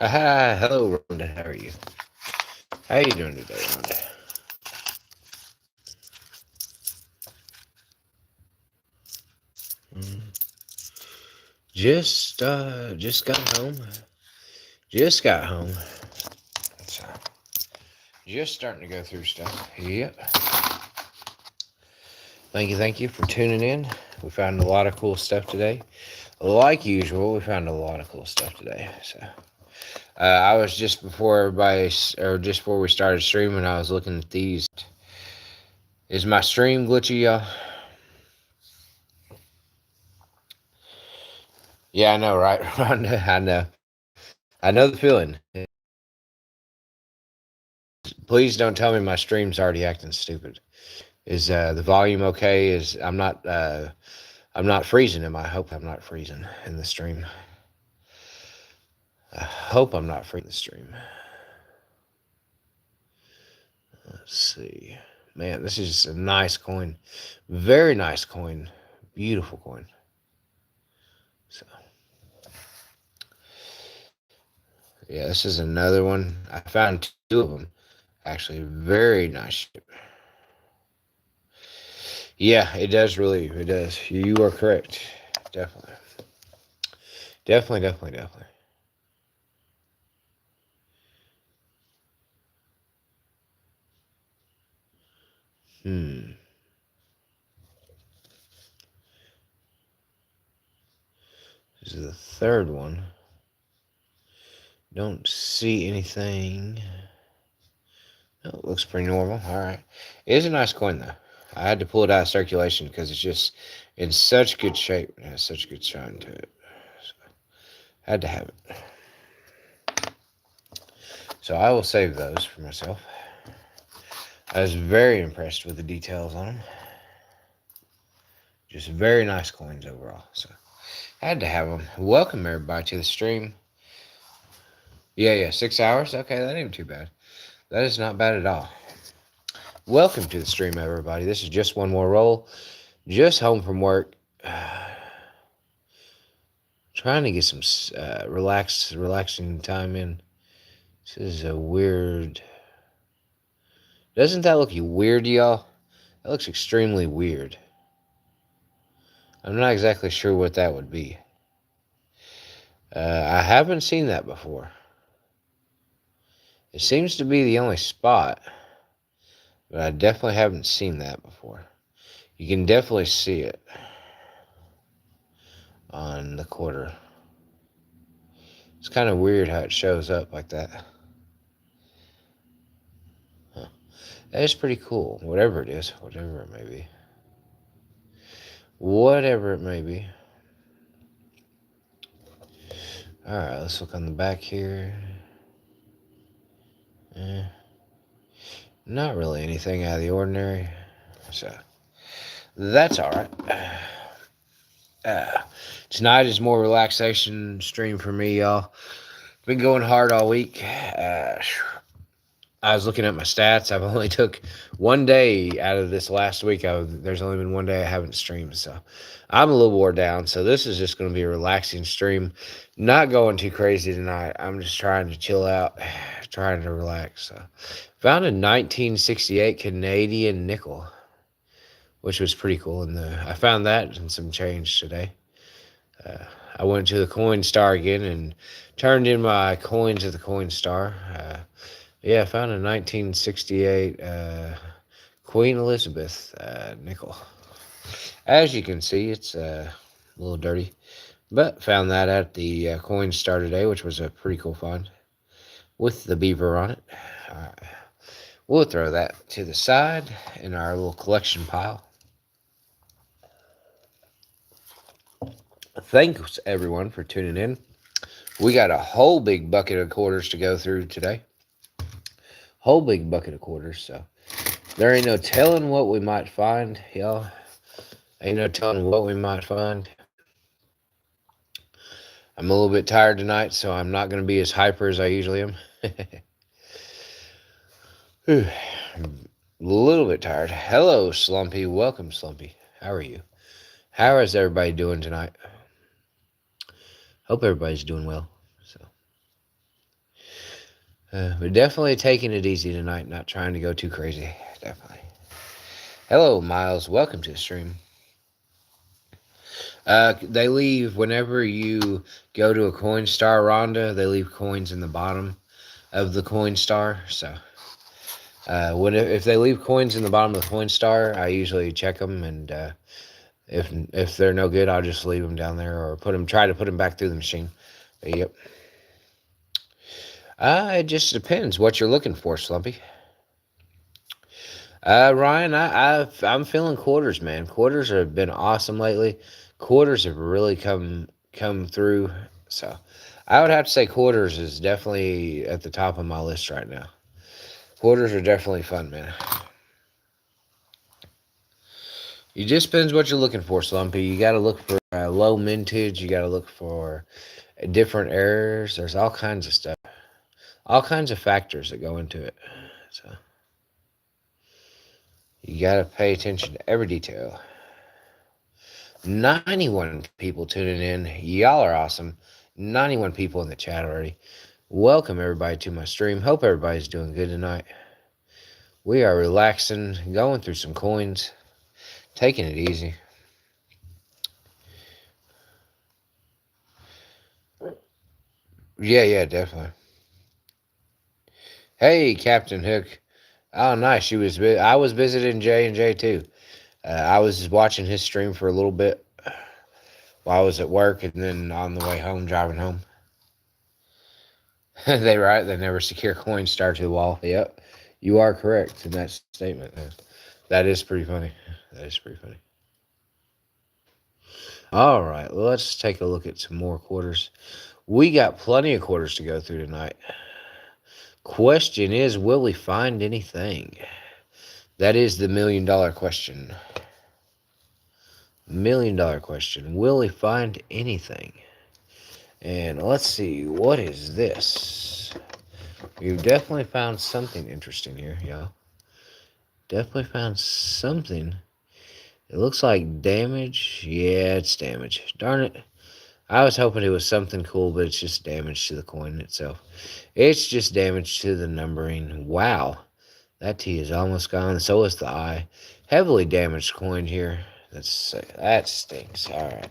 Hi, hello, Rhonda. How are you? How you doing today, Rhonda? Mm, just got home. Just got home. So, just starting to go through stuff. Yep. Thank you for tuning in. We found a lot of cool stuff today. Like usual, we found a lot of cool stuff today. So, I was just before just before we started streaming, I was looking at these. Is my stream glitchy, y'all? Yeah, I know, right, Rhonda? I know. I know the feeling. Please don't tell me my stream's already acting stupid. Is the volume okay? Is I'm not freezing him. I hope I'm not freezing in the stream. I hope I'm not freezing the stream. Let's see. Man, this is a nice coin. Very nice coin. Beautiful coin. So yeah, this is another one. I found two of them. Actually, very nice shape. Yeah, it does really. It does. You are correct. Definitely. Definitely. Hmm. This is the third one. Don't see anything. Oh, it looks pretty normal. All right. It is a nice coin, though. I had to pull it out of circulation because it's just in such good shape. It has such good shine to it. So, had to have it. So I will save those for myself. I was very impressed with the details on them. Just very nice coins overall. So had to have them. Welcome everybody to the stream. Yeah, 6 hours. Okay, that ain't too bad. That is not bad at all. Welcome to the stream, everybody. This is just one more roll. Just home from work. Trying to get some relaxing time in. This is a weird. Doesn't that look weird, y'all? That looks extremely weird. I'm not exactly sure what that would be. I haven't seen that before. It seems to be the only spot, but I definitely haven't seen that before. You can definitely see it on the quarter. It's kind of weird how it shows up like that. Huh. That is pretty cool. Whatever it is, whatever it may be. Whatever it may be. Alright, let's look on the back here. Eh, not really anything out of the ordinary. So, that's alright. Uh, Tonight is more relaxation stream for me, y'all. Been going hard all week. I was looking at my stats. I've only took one day out of this last week. There's only been one day I haven't streamed, so I'm a little wore down. So this is just going to be a relaxing stream. Not going too crazy tonight. I'm just trying to chill out, trying to relax. So found a 1968 Canadian nickel, which was pretty cool. And I found that and some change today. Uh, I went to the Coin Star again and turned in my coins at the Coin Star. Yeah, I found a 1968 Queen Elizabeth nickel. As you can see, it's a little dirty, but found that at the Coin Star today, which was a pretty cool find with the beaver on it. We'll throw that to the side in our little collection pile. Thanks everyone for tuning in. We got a whole big bucket of quarters to go through today. Whole big bucket of quarters, so there ain't no telling what we might find, y'all. Ain't no telling what we might find. I'm a little bit tired tonight, so I'm not going to be as hyper as I usually am. A little bit tired. Hello, Slumpy. Welcome, Slumpy. How are you? How is everybody doing tonight? Hope everybody's doing well. So, But definitely taking it easy tonight, not trying to go too crazy. Definitely. Hello, Miles. Welcome to the stream. They leave whenever you go to a coin star, Rhonda. They leave coins in the bottom of the coin star. So, when if they leave coins in the bottom of the coin star, I usually check them, and if they're no good, I'll just leave them down there or try to put them back through the machine. But, yep. It just depends what you're looking for, Slumpy. Ryan, I'm feeling quarters, man. Quarters have been awesome lately. Quarters have really come through. So, I would have to say quarters is definitely at the top of my list right now. Quarters are definitely fun, man. It just depends what you're looking for, Slumpy. You got to look for low mintage. You got to look for different errors. There's all kinds of stuff, all kinds of factors that go into it. So you got to pay attention to every detail. 91 people tuning in. Y'all are awesome. 91 people in the chat already. Welcome everybody to my stream. Hope everybody's doing good tonight. We are relaxing, going through some coins, taking it easy. Yeah, definitely. Hey, Captain Hook. Oh, nice. I was visiting J&J too. I was watching his stream for a little bit while I was at work, and then on the way home, driving home. They never secure coins star to the wall. Yep, you are correct in that statement. That is pretty funny. That is pretty funny. All right, let's take a look at some more quarters. We got plenty of quarters to go through tonight. Question is, will we find anything? That is the $1,000,000 question. $1,000,000 question. Will we find anything? And let's see, what is this? We've definitely found something interesting here, y'all. Definitely found something. It looks like damage. Yeah, it's damage. Darn it. I was hoping it was something cool, but it's just damage to the coin itself. It's just damage to the numbering. Wow. That T is almost gone. So is the I. Heavily damaged coin here. That stinks. All right.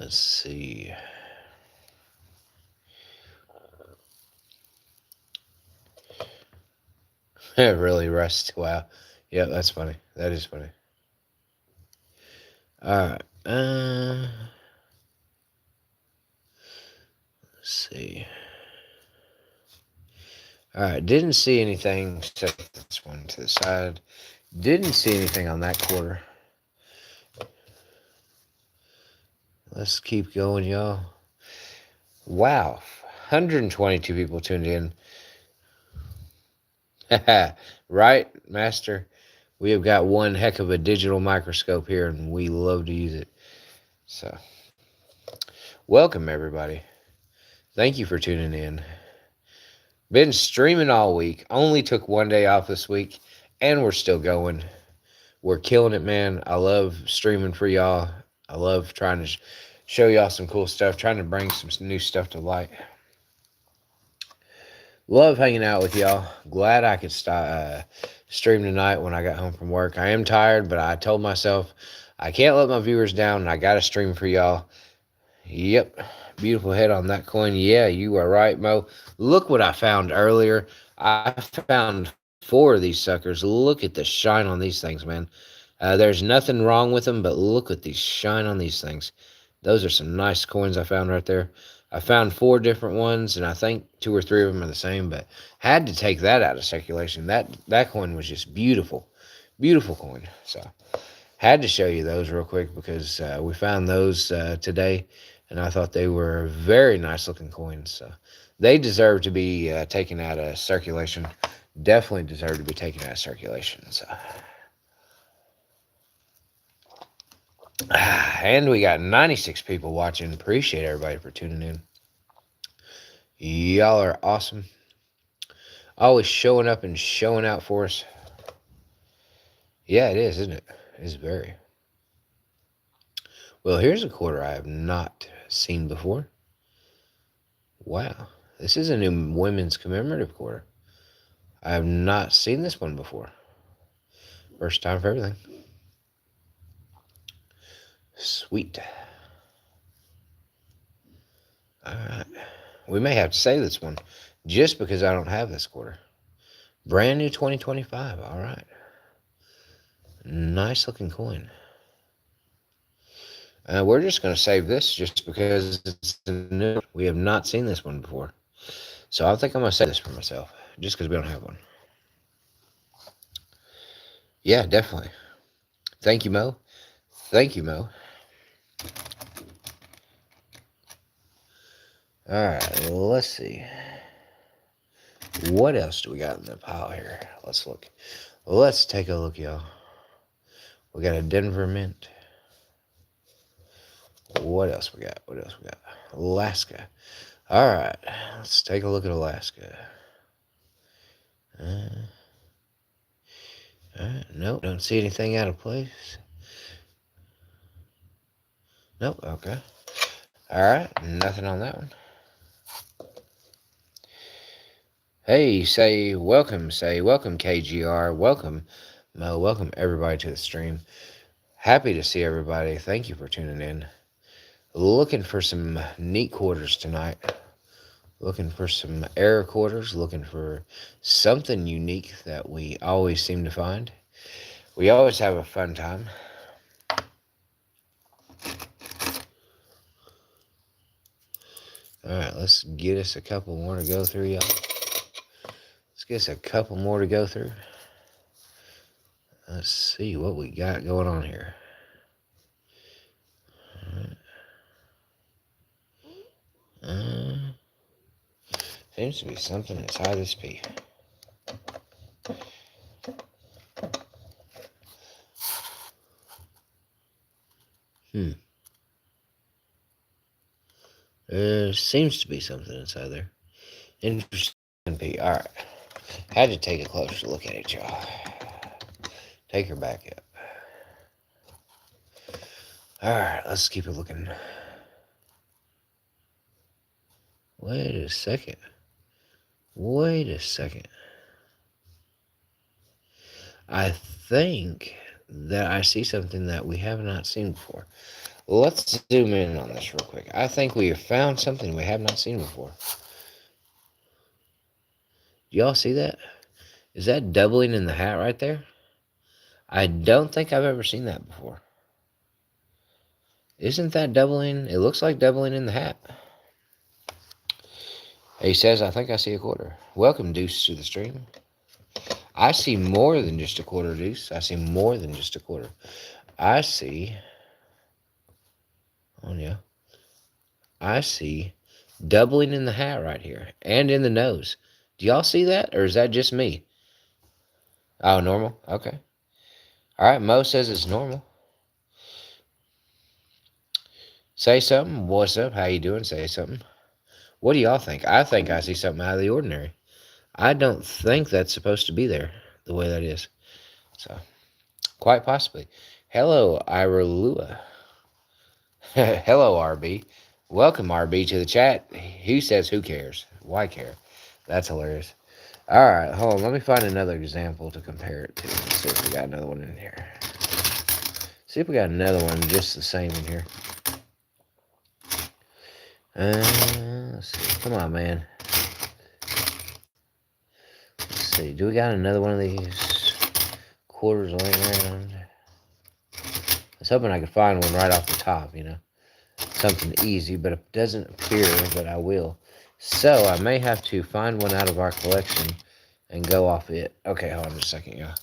Let's see. Really rust. Wow. Yeah, that's funny. That is funny. All right. Let's see. All right. Didn't see anything. Set this one to the side. Didn't see anything on that quarter. Let's keep going, y'all. Wow. 122 people tuned in. Right, Master? We have got one heck of a digital microscope here, and we love to use it. So, welcome, everybody. Thank you for tuning in. Been streaming all week. Only took one day off this week, and we're still going. We're killing it, man. I love streaming for y'all. I love trying to show y'all some cool stuff, trying to bring some new stuff to light. Love hanging out with y'all. Glad I could stream tonight when I got home from work. I am tired, but I told myself I can't let my viewers down, and I got to stream for y'all. Yep. Beautiful head on that coin. Yeah, you are right, Mo. Look what I found earlier. I found 4 of these suckers. Look at the shine on these things, man. There's nothing wrong with them, but look at the shine on these things. Those are some nice coins I found right there. I found 4 different ones, and I think 2 or 3 of them are the same, but had to take that out of circulation. That coin was just beautiful. Beautiful coin. So, had to show you those real quick because we found those today, and I thought they were very nice looking coins. So, they deserve to be taken out of circulation. Definitely deserve to be taken out of circulation. So. And we got 96 people watching. Appreciate everybody for tuning in. Y'all are awesome. Always showing up and showing out for us. Yeah, it is, isn't it? It is very. Well, here's a quarter I have not seen before. Wow, this is a new women's commemorative quarter. I have not seen this one before. First time for everything. Sweet. Alright. We may have to save this one just because I don't have this quarter. Brand new 2025. Alright. Nice looking coin. We're just going to save this just because it's new. We have not seen this one before. So I think I'm going to save this for myself just because we don't have one. Yeah, definitely. Thank you, Mo. Thank you, Mo. Alright, let's see. What else do we got in the pile here? Let's look. Let's take a look, y'all. We got a Denver Mint. What else we got? What else we got? Alaska. Alright, let's take a look at Alaska. Nope, don't see anything out of place. Nope, okay. Alright, nothing on that one. Hey, say welcome, KGR. Welcome, Mo. Welcome everybody to the stream. Happy to see everybody. Thank you for tuning in. Looking for some neat quarters tonight. Looking for some error quarters. Looking for something unique that we always seem to find. We always have a fun time. Alright, let's get us a couple more to go through, y'all. Let's get us a couple more to go through. Let's see what we got going on here. Seems to be something inside this pea. There seems to be something inside there. Interesting pea. Alright. Had to take a closer look at it, y'all. Take her back up. Alright, let's keep it looking. Wait a second. I think that I see something that we have not seen before. Let's zoom in on this real quick. I think we have found something we have not seen before. Do y'all see that? Is that doubling in the hat right there? I don't think I've ever seen that before. Isn't that doubling? It looks like doubling in the hat. He says, I think I see a quarter. Welcome, Deuce, to the stream. I see more than just a quarter, Deuce. I see more than just a quarter. I see... Oh, yeah. I see doubling in the hat right here. And in the nose. Do y'all see that? Or is that just me? Oh, normal? Okay. Alright, Mo says it's normal. Say something. What's up? How you doing? Say something. What do y'all think? I think I see something out of the ordinary. I don't think that's supposed to be there the way that is. So, quite possibly. Hello, Iralua. Hello, RB. Welcome, RB, to the chat. He says, who cares? Why care? That's hilarious. All right, hold on. Let me find another example to compare it to. Let's see if we got another one in here. See if we got another one just the same in here. Let's see. Come on, man. Let's see. Do we got another one of these quarters laying around? I was hoping I could find one right off the top, you know. Something easy, but it doesn't appear that I will. So I may have to find one out of our collection and go off it. Okay, hold on just a second, y'all.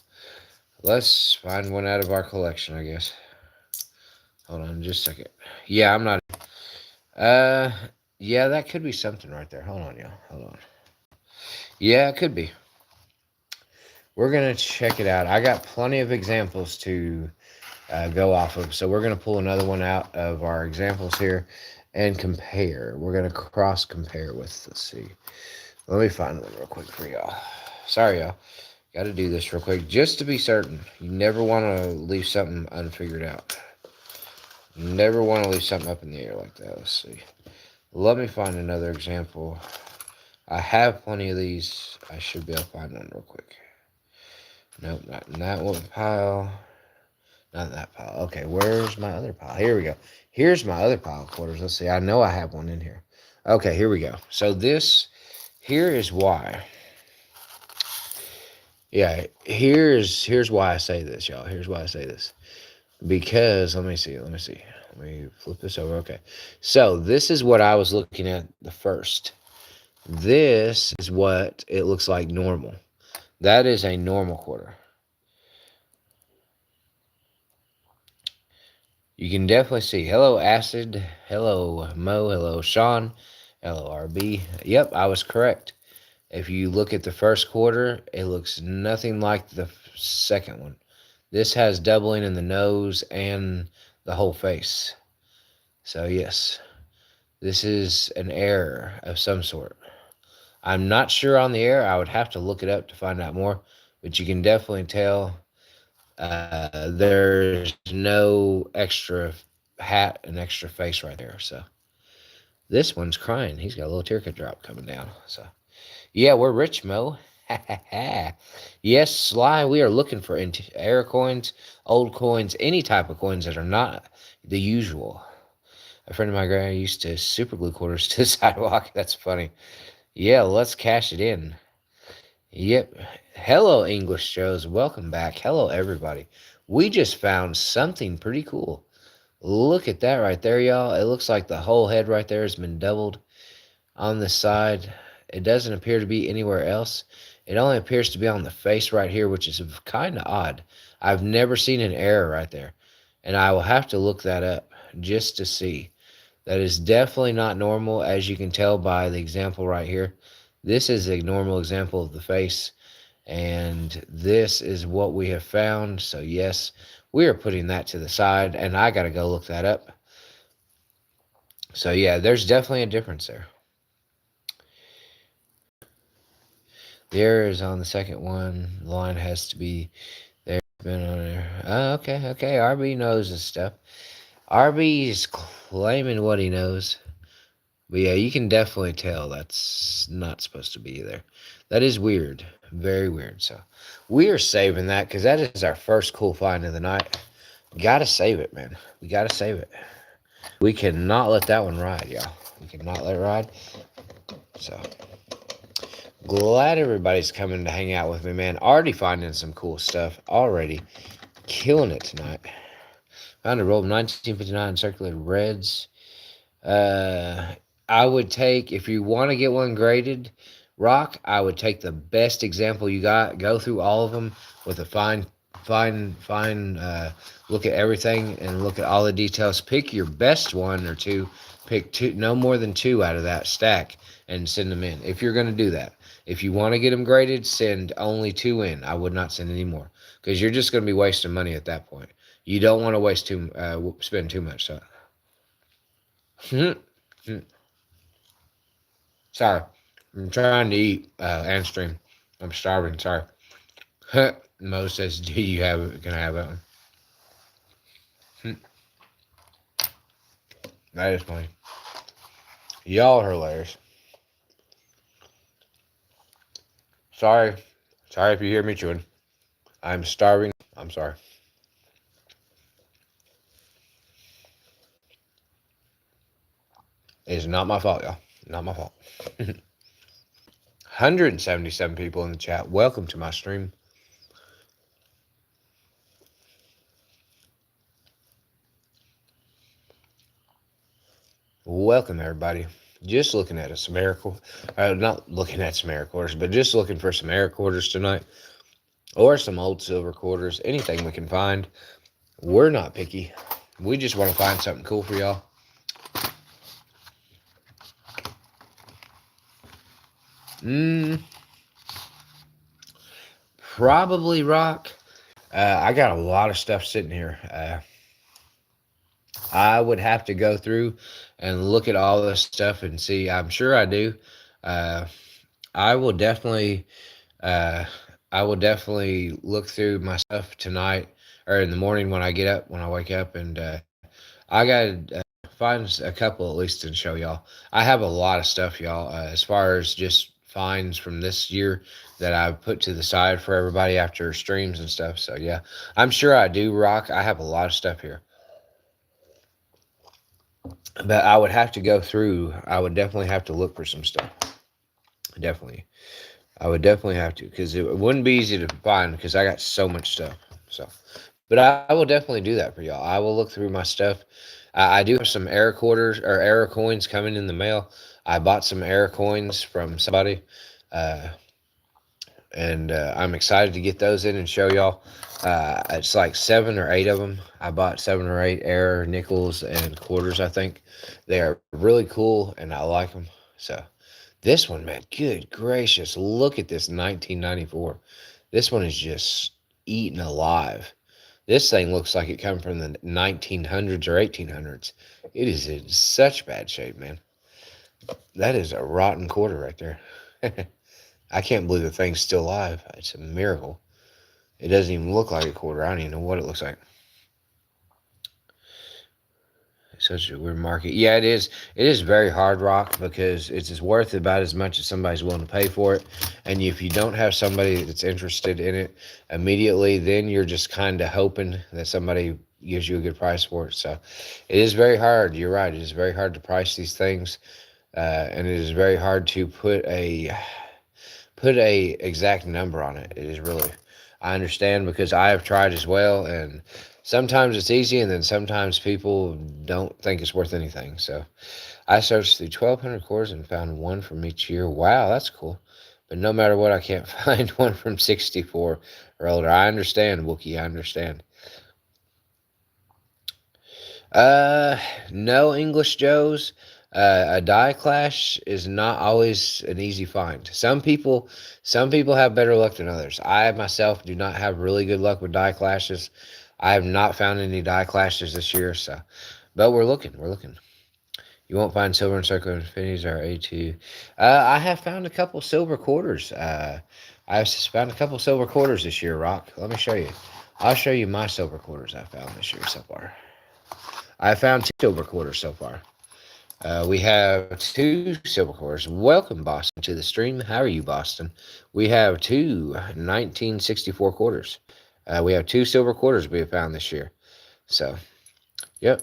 Let's find one out of our collection, I guess. Hold on just a second. Yeah, I'm not... yeah, that could be something right there. Hold on, y'all. Hold on. Yeah, it could be. We're going to check it out. I got plenty of examples to go off of. So we're going to pull another one out of our examples here and compare. We're going to cross compare with, let's see. Let me find one real quick for y'all. Sorry, y'all. Got to do this real quick just to be certain. You never want to leave something unfigured out. Never want to leave something up in the air like that. Let's see. Let me find another example. I have plenty of these. I should be able to find one real quick. Nope, not in that one pile. Not in that pile. Okay, where's my other pile? Here we go. Here's my other pile of quarters. Let's see. I know I have one in here. Okay, here we go. So here is why. Yeah, here's why I say this, y'all. Here's why I say this. Because let me see. Let me flip this over. Okay. So this is what I was looking at the first. This is what it looks like normal. That is a normal quarter. You can definitely see. Hello, Acid. Hello, Mo. Hello, Sean. Hello, RB. Yep, I was correct. If you look at the first quarter, it looks nothing like the second one. This has doubling in the nose and the whole face. So, yes, this is an error of some sort. I'm not sure on the error. I would have to look it up to find out more. But you can definitely tell there's no extra hat and extra face right there. So this one's crying. He's got a little tear drop coming down. So yeah, we're rich, Mo. Yes, Sly, we are looking for error coins, old coins, any type of coins that are not the usual. A friend of my granny used to super glue quarters to the sidewalk. That's funny. Yeah, let's cash it in. Yep. Hello, English Joes. Welcome back. Hello, everybody. We just found something pretty cool. Look at that right there, y'all. It looks like the whole head right there has been doubled on this side. It doesn't appear to be anywhere else. It only appears to be on the face right here, which is kind of odd. I've never seen an error right there. And I will have to look that up just to see. That is definitely not normal, as you can tell by the example right here. This is a normal example of the face, and this is what we have found. So yes, we are putting that to the side, and I got to go look that up. So yeah, there's definitely a difference there. The error is on the second one. The line has to be there. Been on there. Okay. RB knows his stuff. RB is claiming what he knows. But yeah, you can definitely tell that's not supposed to be there. That is weird. Very weird. So we are saving that because that is our first cool find of the night. Gotta save it, man. We gotta save it. We cannot let that one ride, y'all. We cannot let it ride. So glad everybody's coming to hang out with me, man. Already finding some cool stuff. Already killing it tonight. Found a roll of 1959 circulated reds. Uh, I would take, if you want to get one graded, Rock, I would take the best example you got. Go through all of them with a fine look at everything and look at all the details. Pick your best one or two. Pick two, no more than two out of that stack, and send them in. If you're going to do that, if you want to get them graded, send only two in. I would not send any more because you're just going to be wasting money at that point. You don't want to spend too much. So, sorry, I'm trying to eat and stream. I'm starving. Sorry. Mo says, "Do you have it? Can I have that one?" That is funny. Y'all are hilarious. Sorry. Sorry if you hear me chewing. I'm starving. I'm sorry. It's not my fault, y'all. Not my fault. 177 people in the chat. Welcome to my stream. Welcome, everybody. Just looking at some air quarters. Not looking at some air quarters, but just looking for some air quarters tonight. Or some old silver quarters. Anything we can find. We're not picky. We just want to find something cool for y'all. Probably Rock. I got a lot of stuff sitting here. I would have to go through and look at all this stuff and see. I'm sure I do. Uh, I will definitely. Uh, I will definitely look through my stuff tonight or in the morning when I get up, when I wake up, and I got to find a couple at least and show y'all. I have a lot of stuff, y'all, as far as just finds from this year that I've put to the side for everybody after streams and stuff. So, yeah, I'm sure I do rock. I have a lot of stuff here. But I would have to go through, I would definitely have to look for some stuff. Definitely. I would definitely have to because it wouldn't be easy to find because I got so much stuff. So, but I will definitely do that for y'all. I will look through my stuff. I do have some error quarters or error coins coming in the mail. I bought some error coins from somebody, uh, and I'm excited to get those in and show y'all. It's like 7 or 8 of them. I bought 7 or 8 error nickels and quarters. I think they are really cool, and I like them. So this one, man, good gracious, look at this 1994. This one is just eaten alive. This thing looks like it come from the 1900s or 1800s. It is in such bad shape, man. That is a rotten quarter right there. I can't believe the thing's still alive. It's a miracle. It doesn't even look like a quarter. I don't even know what it looks like. Such a weird market. Yeah, it is. It is very hard rock because it's worth about as much as somebody's willing to pay for it. And if you don't have somebody that's interested in it immediately, then you're just kind of hoping that somebody gives you a good price for it. So it is very hard. You're right. It is very hard to price these things, and it is very hard to put a exact number on it. It is really. I understand because I have tried as well, and sometimes it's easy, and then sometimes people don't think it's worth anything. So I searched through 1,200 cores and found one from each year. Wow, that's cool. But no matter what, I can't find one from 64 or older. I understand, Wookie. I understand. Uh, no English Joes. A die clash is not always an easy find. Some people have better luck than others. I myself do not have really good luck with die clashes. I have not found any die clashes this year, so but we're looking. We're looking. You won't find silver and circle infinities or A2. I have found a couple silver quarters. I've found a couple silver quarters this year, Rock. Let me show you. I'll show you my silver quarters I found this year so far. I found 2 silver quarters so far. We have 2 silver quarters. Welcome, Boston, to the stream. How are you, Boston? We have two 1964 quarters. We have 2 silver quarters we have found this year. So, yep.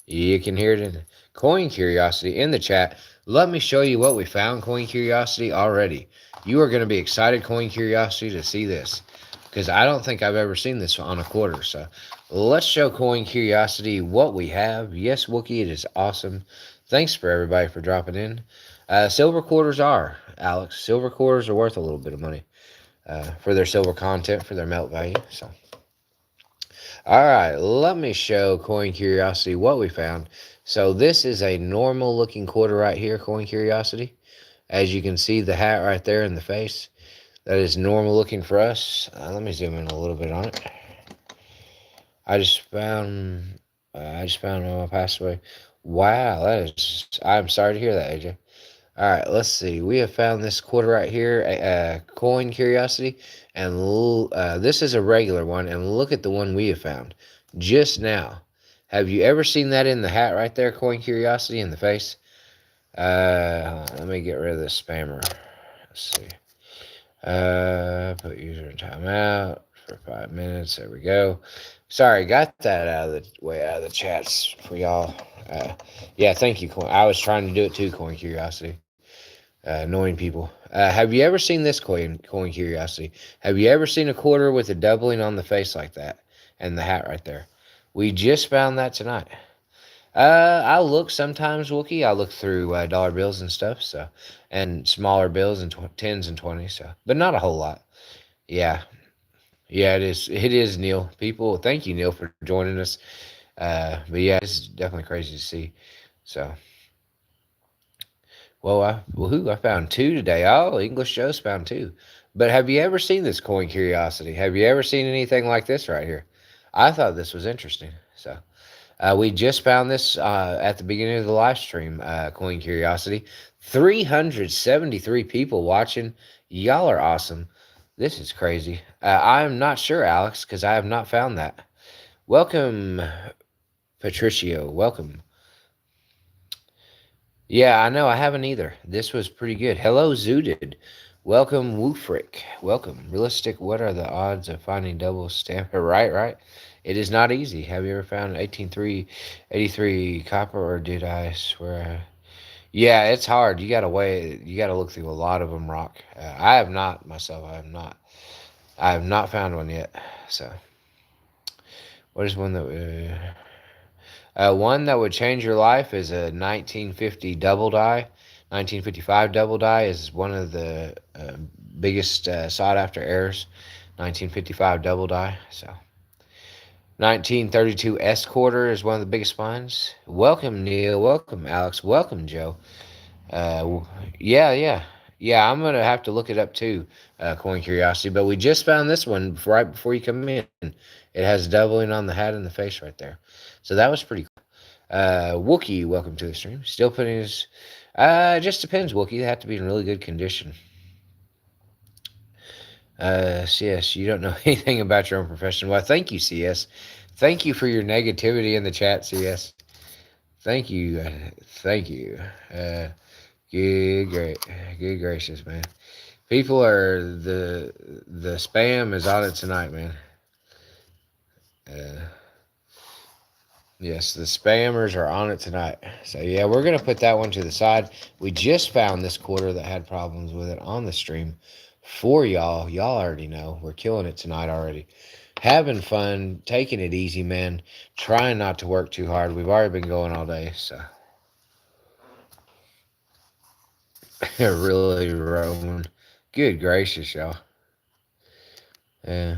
You can hear it in Coin Curiosity in the chat. Let me show you what we found, Coin Curiosity, already. You are going to be excited, Coin Curiosity, to see this. Because I don't think I've ever seen this on a quarter. So let's show Coin Curiosity what we have. Yes, Wookie, it is awesome. Thanks for everybody for dropping in. Silver quarters are, Alex. Silver quarters are worth a little bit of money for their silver content, for their melt value. So, all right, let me show Coin Curiosity what we found. So this is a normal looking quarter right here, Coin Curiosity. As you can see, the hat right there in the face. That is normal looking for us. Let me zoom in a little bit on it. I just found my passed away. Wow, that is. I'm sorry to hear that, AJ. All right, let's see. We have found this quarter right here, Coin Curiosity, and this is a regular one. And look at the one we have found just now. Have you ever seen that in the hat right there, Coin Curiosity, in the face? Let me get rid of this spammer. Let's see. Put user in timeout for 5 minutes. There we go. Sorry, got that out of the way out of the chats for y'all. Yeah, thank you, Coin. I was trying to do it too, Coin Curiosity. Annoying people. Have you ever seen this Coin Curiosity? Have you ever seen a quarter with a doubling on the face like that and the hat right there? We just found that tonight. I look sometimes, Wookie. I look through dollar bills and stuff, so and smaller bills and tens and 20s, so but not a whole lot. Yeah, yeah, it is. It is, Neil. People, thank you, Neil, for joining us. But yeah, it's definitely crazy to see. So, well, I found 2 today. Oh, English Joe's found 2. But have you ever seen this Coin Curiosity? Have you ever seen anything like this right here? I thought this was interesting. So. We just found this at the beginning of the live stream, Coin Curiosity. 373 people watching. Y'all are awesome. This is crazy. I'm not sure, Alex, because I have not found that. Welcome, Patricio, welcome. Yeah, I know. I haven't either. This was pretty good. Hello, Zooted. Welcome, Woofrick. Welcome. Realistic, what are the odds of finding double stamp? Right, right. It is not easy. Have you ever found 18383 copper, or did I swear? Yeah, it's hard. You gotta look through a lot of them, Rock. I have not myself. I have not. I have not found one yet. So, what is one that one that would change your life is a 1950 double die. 1955 double die is one of the biggest sought after errors. 1955 double die. So 1932 S quarter is one of the biggest finds. Welcome Neil. Welcome Alex. Welcome Joe. Uh, yeah, yeah, yeah. I'm gonna have to look it up too. Coin curiosity, but we just found this one right before you come in. It has doubling on the hat and the face right there. So that was pretty. Wookie, welcome to the stream. Still putting his. It just depends, Wookie. They have to be in really good condition. CS, you don't know anything about your own profession. Well, thank you, CS. Thank you for your negativity in the chat, CS. Thank you. Thank you. Uh, great. Good gracious, man. People are the spam is on it tonight, man. Uh, Yes, the spammers are on it tonight. So yeah, we're gonna put that one to the side. We just found this quarter that had problems with it on the stream for y'all. Y'all already know we're killing it tonight already. Having fun, taking it easy, man. Trying not to work too hard. We've already been going all day, so really Roman. Good gracious, y'all.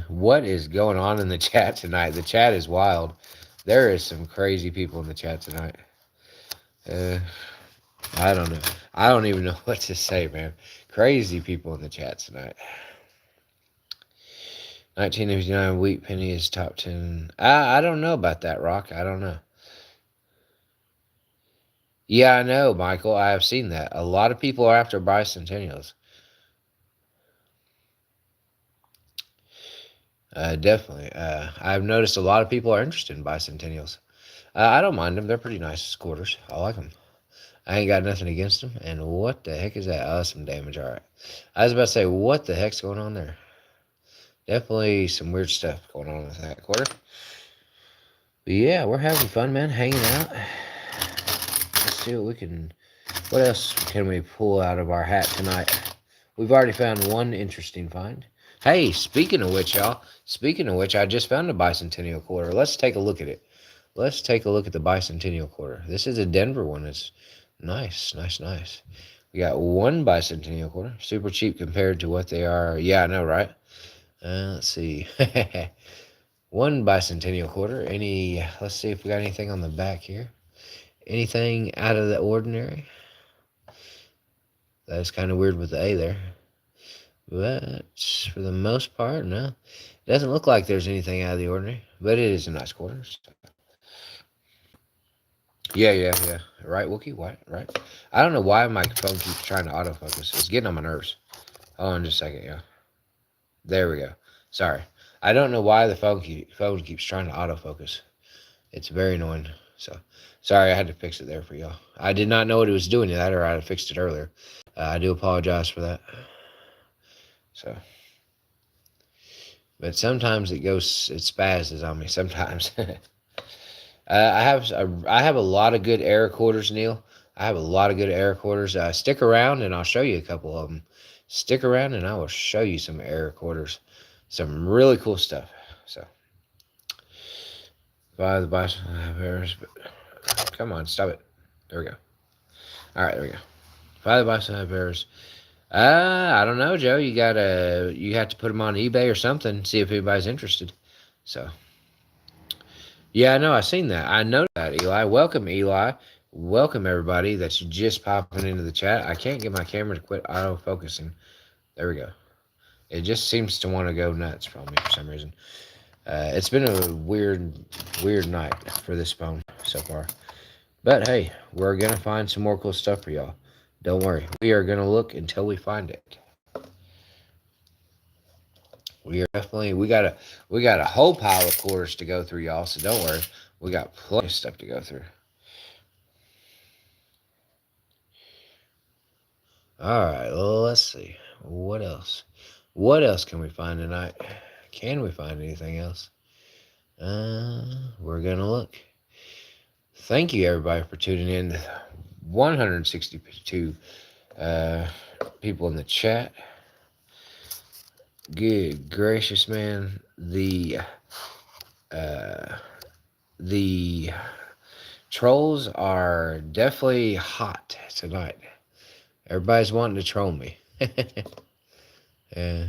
What is going on in the chat tonight? The chat is wild. There is some crazy people in the chat tonight. Uh, I don't know. I don't even know what to say, man. Crazy people in the chat tonight. 1959 wheat penny is top 10. I don't know about that, Rock. I don't know. Yeah, I know, Michael. I have seen that. A lot of people are after bicentennials. Definitely. I've noticed a lot of people are interested in bicentennials. I don't mind them. They're pretty nice quarters. I like them. I ain't got nothing against them. And what the heck is that? Oh, that's some damage. All right. I was about to say, what the heck's going on there? Definitely some weird stuff going on with that quarter. But yeah, we're having fun, man. Hanging out. Let's see what we can. What else can we pull out of our hat tonight? We've already found one interesting find. Hey, speaking of which, y'all. Speaking of which, I just found a bicentennial quarter. Let's take a look at it. Let's take a look at the bicentennial quarter. This is a Denver one. It's nice, nice, nice. We got one bicentennial quarter. Super cheap compared to what they are. Yeah, I know, right? Let's see. One bicentennial quarter. Let's see if we got anything on the back here. Anything out of the ordinary? That's kind of weird with the A there. But for the most part, no. It doesn't look like there's anything out of the ordinary. But it is a nice quarter. So. Yeah. Right, Wookie? What? Right? I don't know why my phone keeps trying to autofocus. It's getting on my nerves. Hold on just a second, yeah. There we go. Sorry. I don't know why the phone keeps trying to autofocus. It's very annoying. So, sorry, I had to fix it there for y'all. I did not know what it was doing that, or I'd have fixed it earlier. I do apologize for that. So, but sometimes it spazzes on me. Sometimes. I have a lot of good error quarters, Neil. I have a lot of good error quarters. Stick around, and I'll show you a couple of them. Stick around, and I will show you some error quarters. Some really cool stuff. So, by the bicycle errors. Come on, stop it. There we go. All right, there we go. By the bicycle errors. I don't know, Joe. You have to put them on eBay or something. See if anybody's interested. So. Yeah, I know. I've seen that. I know that, Eli. Welcome, Eli. Welcome, everybody that's just popping into the chat. I can't get my camera to quit auto-focusing. There we go. It just seems to want to go nuts for me for some reason. It's been a weird night for this phone so far. But, hey, we're going to find some more cool stuff for y'all. Don't worry. We are going to look until we find it. We got a whole pile of quarters to go through, y'all, so don't worry. We got plenty of stuff to go through. All right, well, let's see. What else? What else can we find tonight? Can we find anything else? We're gonna look. Thank you, everybody, for tuning in. 162 uh, people in the chat. Good gracious, man. Uh, the trolls are definitely hot tonight. Everybody's wanting to troll me. Yeah.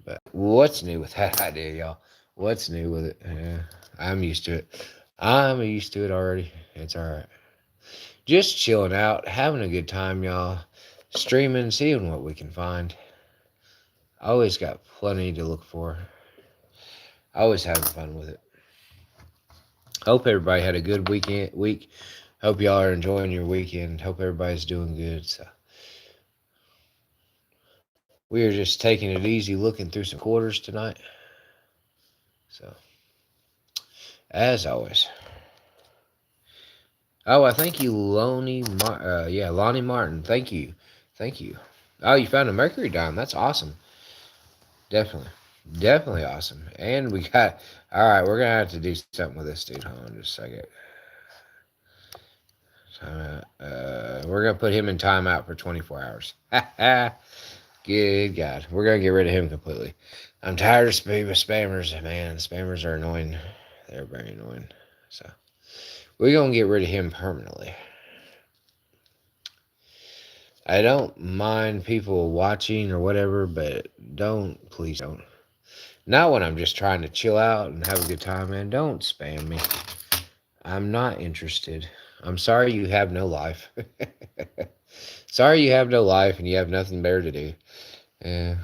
But what's new with that idea, y'all? What's new with it? I'm used to it. I'm used to it already. It's all right. Just chilling out, having a good time, y'all. Streaming, seeing what we can find. Always got plenty to look for. Always having fun with it. Hope everybody had a good week. Hope y'all are enjoying your weekend. Hope everybody's doing good. So we are just taking it easy, looking through some quarters tonight. So as always. Oh, I thank you, Lonnie. Lonnie Martin. Thank you. Oh, you found a mercury dime. That's awesome. Definitely awesome. And we got. All right, we're gonna have to do something with this dude. Hold on, just a second. We're gonna put him in timeout for 24 hours. Good God, we're gonna get rid of him completely. I'm tired of spammers, man. Spammers are annoying. They're very annoying. So we're gonna get rid of him permanently. I don't mind people watching or whatever, but please don't. Not when I'm just trying to chill out and have a good time, man. Don't spam me. I'm not interested. I'm sorry you have no life. Sorry you have no life and you have nothing better to do. Yeah.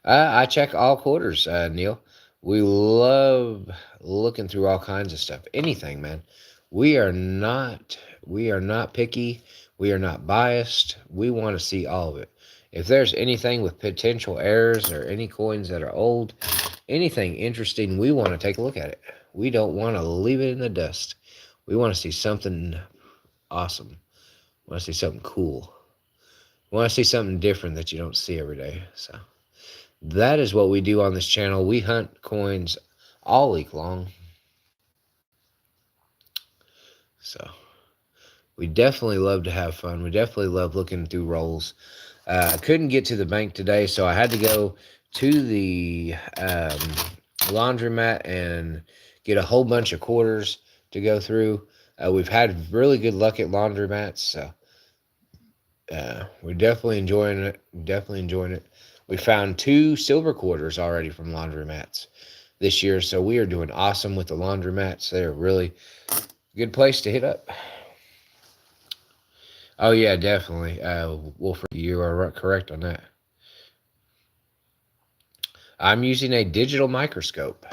I check all quarters, Neil. We love looking through all kinds of stuff. Anything, man. We are not picky. We are not biased. We want to see all of it. If there's anything with potential errors or any coins that are old, anything interesting, we want to take a look at it. We don't want to leave it in the dust. We want to see something awesome. We want to see something cool. We want to see something different that you don't see every day. So that is what we do on this channel. We hunt coins all week long. So we definitely love to have fun. We definitely love looking through rolls. I couldn't get to the bank today, so I had to go to the laundromat and get a whole bunch of quarters to go through. We've had really good luck at laundromats, so we're definitely enjoying it. We found 2 silver quarters already from laundromats this year, so we are doing awesome with the laundromats. They're really a good place to hit up. Oh yeah, definitely. Wolford, you are correct on that. I'm using a digital microscope.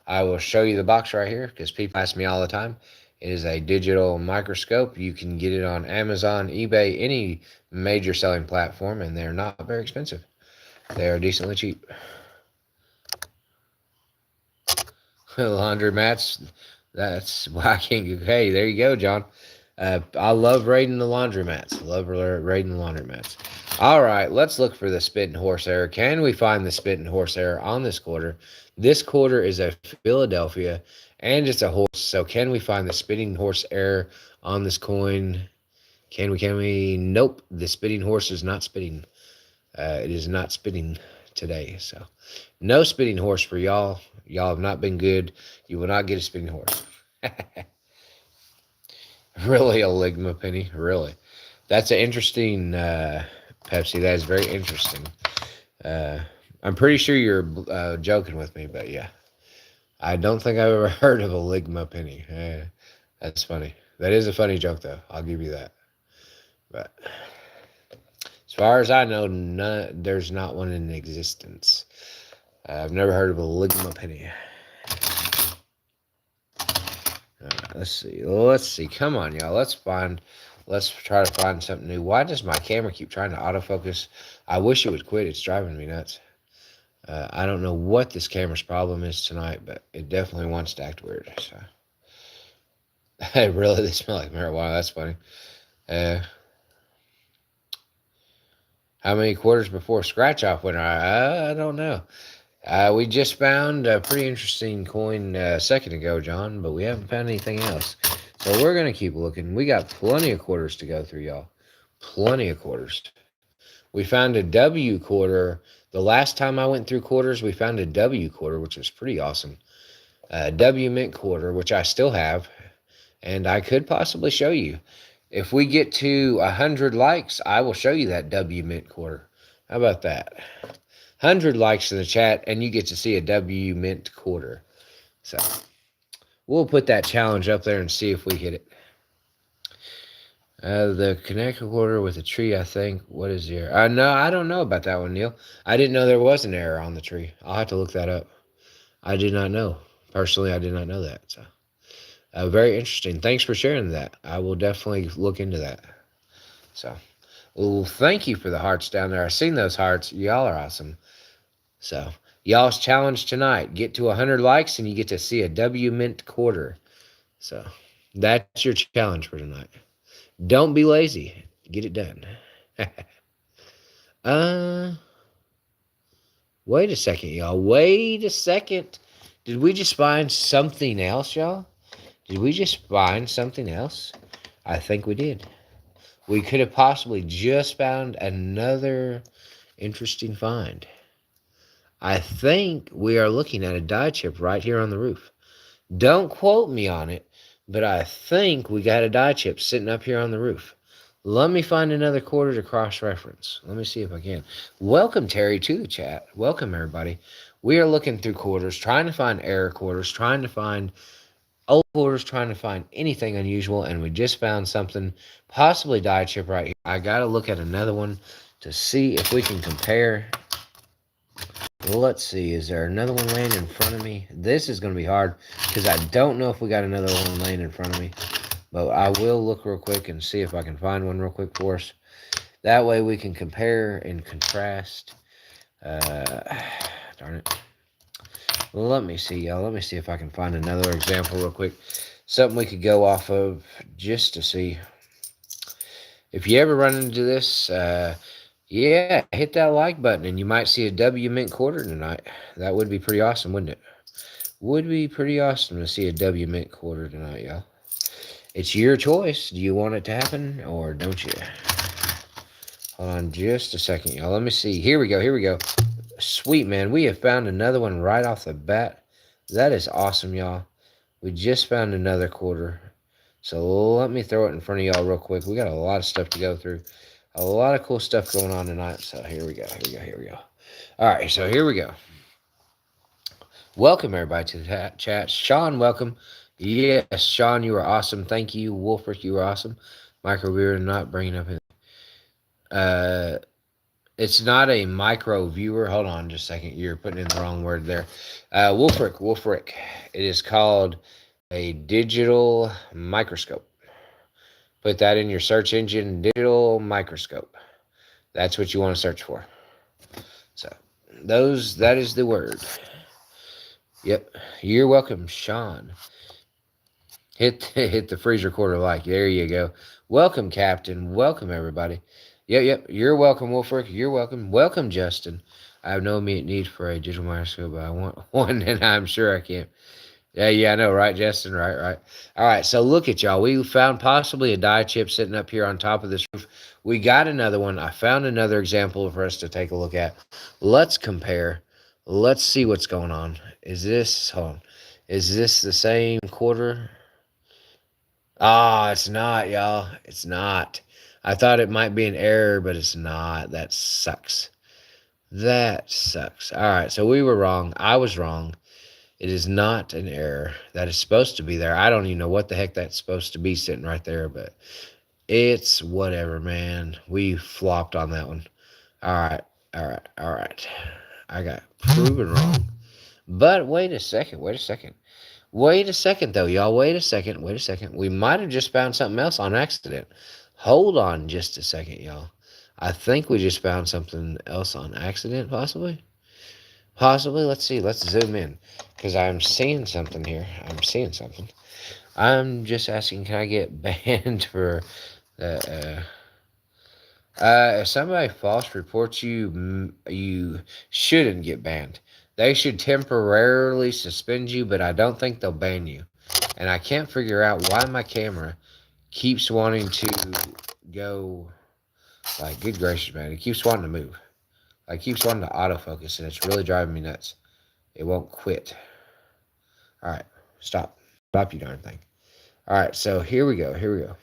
I will show you the box right here because people ask me all the time. It is a digital microscope. You can get it on Amazon, eBay, any major selling platform, and they're not very expensive. They are decently cheap. Laundromats, that's why I can't go. Hey, there you go, John. I love raiding the laundromats. All right, let's look for the spitting horse error. Can we find the spitting horse error on this quarter? This quarter is a Philadelphia, and it's a horse. So can we find the spitting horse error on this coin? Can we? Nope. The spitting horse is not spitting. It is not spitting today. So no spitting horse for y'all. Y'all have not been good. You will not get a spitting horse. Really, a Ligma penny? Really? That's an interesting, Pepsi. That is very interesting. I'm pretty sure you're joking with me, but yeah. I don't think I've ever heard of a Ligma penny. That's funny. That is a funny joke, though. I'll give you that. But as far as I know, there's not one in existence. I've never heard of a Ligma penny. Let's see. Come on, y'all. Let's try to find something new. Why does my camera keep trying to autofocus? I wish it would quit. It's driving me nuts. I don't know what this camera's problem is tonight, but it definitely wants to act weird. So, really, they smell like marijuana. That's funny. Uh, how many quarters before scratch off winter? I don't know. We just found a pretty interesting coin a second ago, John, but we haven't found anything else. So we're gonna keep looking. We got plenty of quarters to go through, y'all. Plenty of quarters. We found a W quarter. The last time I went through quarters, we found a W quarter, which was pretty awesome. W Mint quarter, which I still have, and I could possibly show you. If we get to 100 likes, I will show you that W Mint quarter. How about that? 100 likes in the chat, and you get to see a W Mint quarter. So we'll put that challenge up there and see if we hit it. The connector quarter with a tree, I think. What is here? No, I don't know about that one, Neil. I didn't know there was an error on the tree. I'll have to look that up. I did not know. Personally, I did not know that. So, very interesting. Thanks for sharing that. I will definitely look into that. So, well, thank you for the hearts down there. I've seen those hearts. Y'all are awesome. So, y'all's challenge tonight: get to 100 likes, and you get to see a W Mint quarter. So, that's your challenge for tonight. Don't be lazy. Get it done. uh, Wait a second, y'all. Wait a second. Did we just find something else, y'all? Did we just find something else? I think we did. We could have possibly just found another interesting find. I think we are looking at a die chip right here on the roof. Don't quote me on it, but I think we got a die chip sitting up here on the roof. Let me find another quarter to cross-reference. Let me see if I can. Welcome, Terry, to the chat. Welcome, everybody. We are looking through quarters, trying to find error quarters, trying to find old quarters, trying to find anything unusual, and we just found something, possibly die chip right here. I got to look at another one to see if we can compare. Let's see, is there another one laying in front of me? This is going to be hard because I don't know if we got another one laying in front of me. But I will look real quick and see if I can find one real quick for us. That way we can compare and contrast. Darn it. Well, let me see, y'all. Let me see if I can find another example real quick. Something we could go off of just to see. If you ever run into this, yeah, hit that like button and you might see a W Mint quarter tonight. That would be pretty awesome, wouldn't it? Would be pretty awesome to see a W Mint quarter tonight, y'all. It's your choice. Do you want it to happen or don't you? Hold on just a second, y'all. Let me see. Here we go. Here we go. Sweet, man. We have found another one right off the bat. That is awesome, y'all. We just found another quarter. So let me throw it in front of y'all real quick. We got a lot of stuff to go through. A lot of cool stuff going on tonight. So here we go. Here we go. Here we go. All right. So here we go. Welcome, everybody, to the chat. Sean, welcome. Yes, Sean, you are awesome. Thank you. Wolfric, you are awesome. Micro, we are not bringing up it. It's not a micro viewer. Hold on just a second. You're putting in the wrong word there. Wolfric. It is called a digital microscope. Put that in your search engine, digital microscope. That's what you want to search for. So, that is the word. Yep. You're welcome, Sean. Hit the freezer quarter like. There you go. Welcome, Captain. Welcome, everybody. Yep. You're welcome, Wolfric. You're welcome. Welcome, Justin. I have no immediate need for a digital microscope, but I want one, and I'm sure I can. Yeah, I know, right, Justin? Right. All right, so look at y'all. We found possibly a die chip sitting up here on top of this roof. We got another one. I found another example for us to take a look at. Let's compare. Let's see what's going on. Is this the same quarter? It's not, y'all. It's not. I thought it might be an error, but it's not. That sucks. All right, so we were wrong. I was wrong. It is not an error. That is supposed to be there. I don't even know what the heck that's supposed to be sitting right there, but it's whatever, man. We flopped on that one. All right. I got proven wrong. But wait a second, though, y'all. Wait a second. We might have just found something else on accident. Hold on just a second, y'all. I think we just found something else on accident, possibly. Possibly. Let's see. Let's zoom in because I'm seeing something here. I'm seeing something. I'm just asking, can I get banned for the? If somebody false reports you, you shouldn't get banned. They should temporarily suspend you, but I don't think they'll ban you. And I can't figure out why my camera keeps wanting to go. Like, good gracious, man! It keeps wanting to move. Like, it keeps wanting to autofocus, and it's really driving me nuts. It won't quit. All right, stop. Stop, you darn thing. All right, so here we go. Here we go.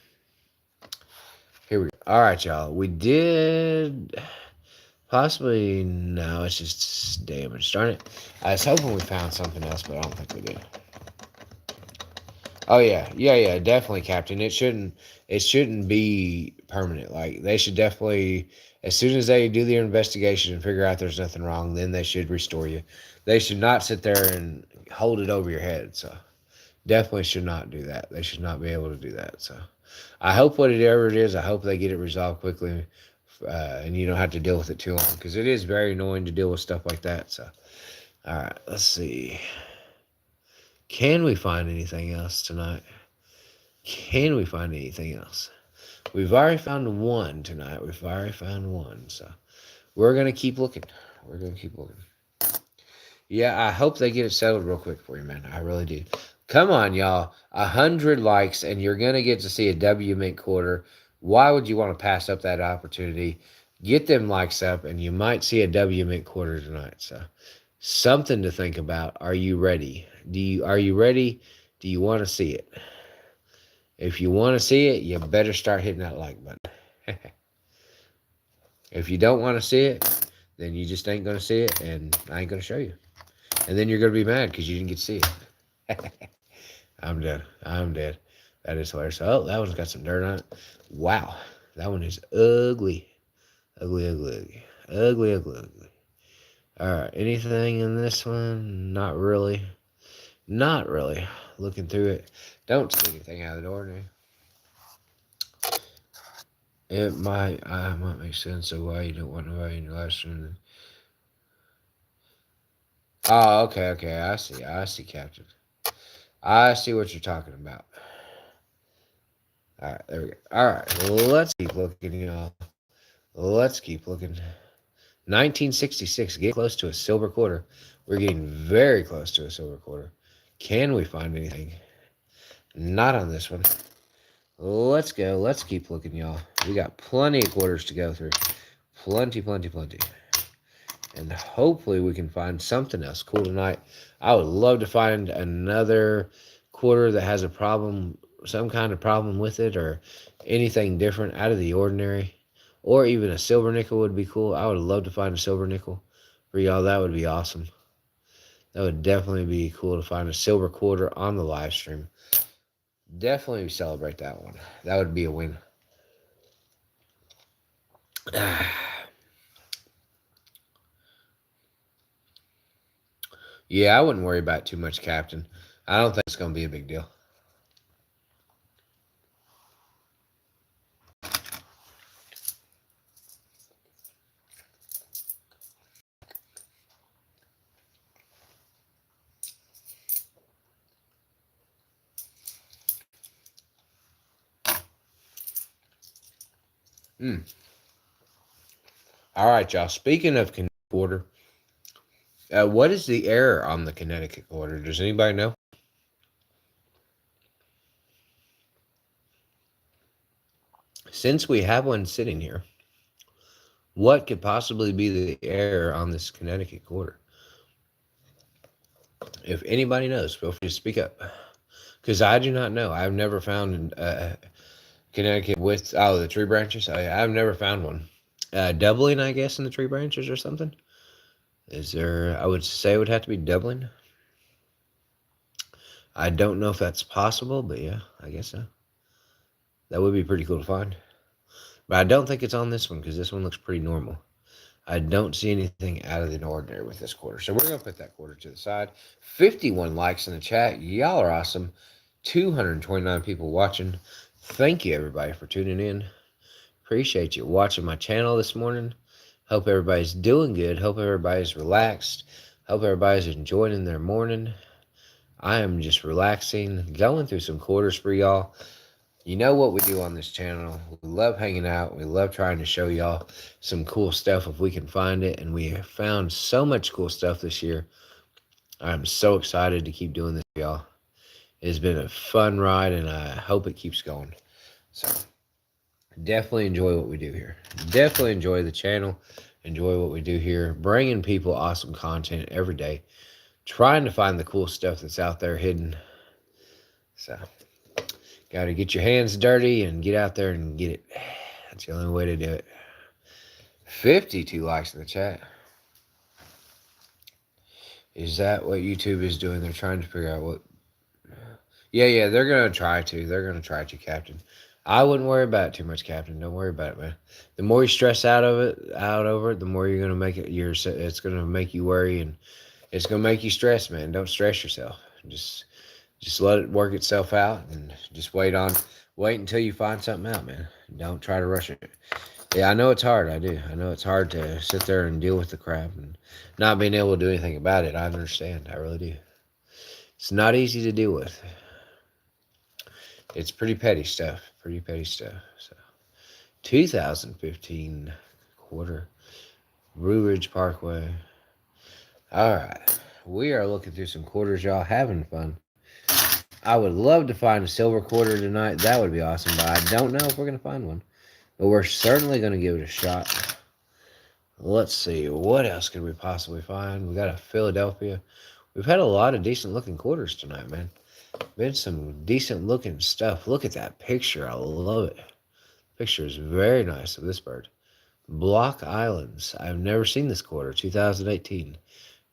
Here we go. All right, y'all. We did possibly no. It's just damage. Darn it. I was hoping we found something else, but I don't think we did. Oh yeah. Definitely, Captain. It shouldn't be permanent. Like they should definitely, as soon as they do their investigation and figure out there's nothing wrong, then they should restore you. They should not sit there and hold it over your head. So definitely should not do that. They should not be able to do that. So I hope whatever it is, I hope they get it resolved quickly, and you don't have to deal with it too long because it is very annoying to deal with stuff like that. So all right, let's see. Can we find anything else tonight? Can we find anything else? We've already found one tonight. We've already found one. So we're going to keep looking. We're going to keep looking. Yeah, I hope they get it settled real quick for you, man. I really do. Come on, y'all. 100 likes, and you're going to get to see a W Mint quarter. Why would you want to pass up that opportunity? Get them likes up, and you might see a W Mint quarter tonight. So something to think about. Are you ready? Are you ready? Do you want to see it? If you want to see it, you better start hitting that like button. If you don't want to see it, then you just ain't going to see it, and I ain't going to show you. And then you're going to be mad because you didn't get to see it. I'm dead. I'm dead. That is hilarious. Oh, that one's got some dirt on it. Wow. That one is ugly. Ugly, ugly, ugly. Ugly, ugly, ugly. All right. Anything in this one? Not really. Not really. Looking through it. Don't see anything out of the ordinary. It might make sense of why you don't want nobody in your live stream. Oh, okay. I see, Captain. I see what you're talking about. All right, there we go. All right, let's keep looking, y'all. Let's keep looking. 1966, get close to a silver quarter. We're getting very close to a silver quarter. Can we find anything? Not on this one. Let's go. Let's keep looking, y'all. We got plenty of quarters to go through. Plenty. And hopefully we can find something else cool tonight. I would love to find another quarter that has a problem, some kind of problem with it, or anything different out of the ordinary. Or even a silver nickel would be cool. I would love to find a silver nickel for y'all. That would be awesome. That would definitely be cool to find a silver quarter on the live stream. Definitely celebrate that one. That would be a win. Yeah, I wouldn't worry about it too much, Captain. I don't think it's going to be a big deal. All right, y'all. Speaking of Connecticut quarter, what is the error on the Connecticut quarter? Does anybody know? Since we have one sitting here, what could possibly be the error on this Connecticut quarter? If anybody knows, feel free to speak up. Because I do not know. I've never found Connecticut with the tree branches. I've never found one. Doubling, I guess, in the tree branches or something. Is there? I would say it would have to be doubling. I don't know if that's possible, but yeah, I guess so. That would be pretty cool to find. But I don't think it's on this one because this one looks pretty normal. I don't see anything out of the ordinary with this quarter. So we're going to put that quarter to the side. 51 likes in the chat. Y'all are awesome. 229 people watching. Thank you, everybody, for tuning in. Appreciate you watching my channel this morning. Hope everybody's doing good. Hope everybody's relaxed. Hope everybody's enjoying their morning. I am just relaxing, going through some quarters for y'all. You know what we do on this channel. We love hanging out. We love trying to show y'all some cool stuff if we can find it. And we have found so much cool stuff this year. I'm so excited to keep doing this for y'all. It's been a fun ride, and I hope it keeps going. So definitely enjoy what we do here. Definitely enjoy the channel. Enjoy what we do here. Bringing people awesome content every day. Trying to find the cool stuff that's out there hidden. So, got to get your hands dirty and get out there and get it. That's the only way to do it. 52 likes in the chat. Is that what YouTube is doing? They're trying to figure out what... Yeah, they're going to try to. They're going to try to, Captain. I wouldn't worry about it too much, Captain. Don't worry about it, man. The more you stress out over it, the more you're going to make it. It's going to make you worry, and it's going to make you stress, man. Don't stress yourself. Just let it work itself out, and just wait until you find something out, man. Don't try to rush it. Yeah, I know it's hard. I do. I know it's hard to sit there and deal with the crap and not being able to do anything about it. I understand. I really do. It's not easy to deal with. It's pretty petty stuff. Pretty petty stuff. So, 2015 quarter, Blue Ridge Parkway. All right. We are looking through some quarters, y'all. Having fun. I would love to find a silver quarter tonight. That would be awesome, but I don't know if we're going to find one. But we're certainly going to give it a shot. Let's see. What else could we possibly find? We got a Philadelphia. We've had a lot of decent-looking quarters tonight, man. Been some decent-looking stuff. Look at that picture. I love it. Picture is very nice of this bird. Block Islands. I've never seen this quarter. 2018.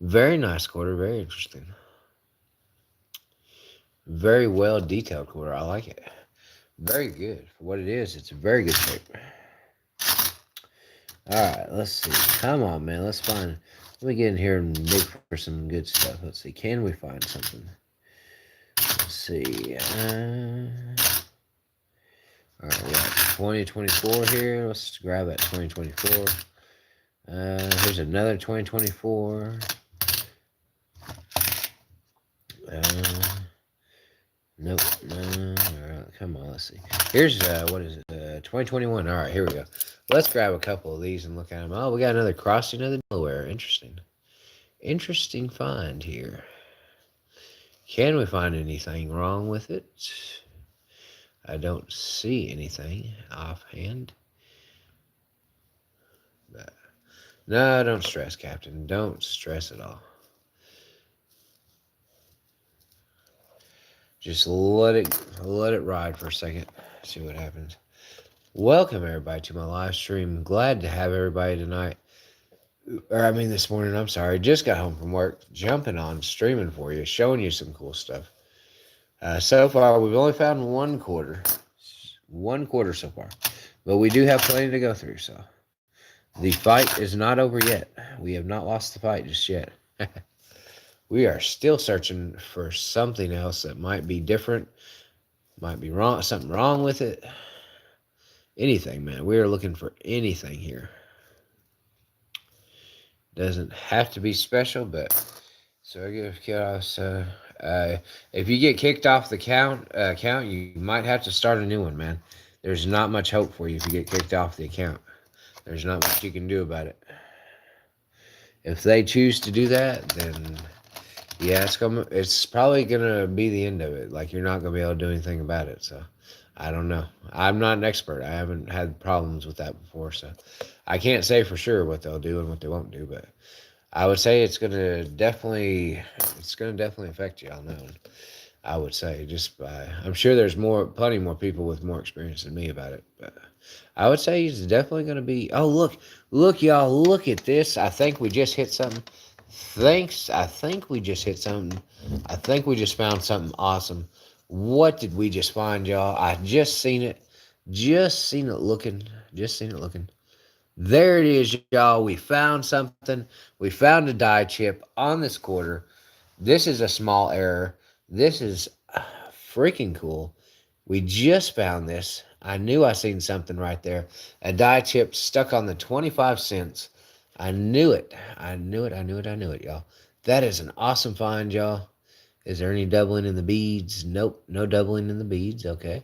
Very nice quarter. Very interesting. Very well detailed quarter. I like it. Very good. For what it is, it's a very good shape. Alright, let's see. Come on, man. Let's find... Let me get in here and look for some good stuff. Let's see. Can we find something? Let's see. Alright, we got 2024 here. Let's grab that 2024. Here's another 2024. Nope. Alright, come on, let's see. Here's, what is it? 2021. Alright, here we go. Let's grab a couple of these and look at them. Oh, we got another crossing of the Delaware. Interesting. Interesting find here. Can we find anything wrong with it? I don't see anything offhand. But, no, don't stress, Captain. Don't stress at all. Just let it ride for a second. See what happens. Welcome everybody to my live stream. Glad to have everybody tonight. This morning. I'm sorry. Just got home from work. Jumping on streaming for you, showing you some cool stuff. So far, we've only found one quarter. One quarter so far, but we do have plenty to go through. So the fight is not over yet. We have not lost the fight just yet. We are still searching for something else that might be different, might be wrong, something wrong with it. Anything, man. We are looking for anything here. Doesn't have to be special, but so I give chaos. If you get kicked off the account, you might have to start a new one, man. There's not much hope for you if you get kicked off the account. There's not much you can do about it. If they choose to do that, then yeah, it's probably gonna be the end of it. Like, you're not gonna be able to do anything about it. So I don't know. I'm not an expert. I haven't had problems with that before, so I can't say for sure what they'll do and what they won't do. But I would say it's gonna definitely affect you on that one. I would say I'm sure there's plenty more people with more experience than me about it, but I would say he's definitely gonna be. Oh, look, y'all, look at this. I think we just hit something. I think we just hit something. I think we just found something awesome. What did we just find, y'all? I just seen it. Just seen it looking. There it is, y'all. We found something. We found a die chip on this quarter. This is a small error. This is freaking cool. We just found this. I knew I seen something right there. A die chip stuck on the 25 cents. I knew it, y'all. That is an awesome find, y'all. Is there any doubling in the beads? Nope, no doubling in the beads. Okay.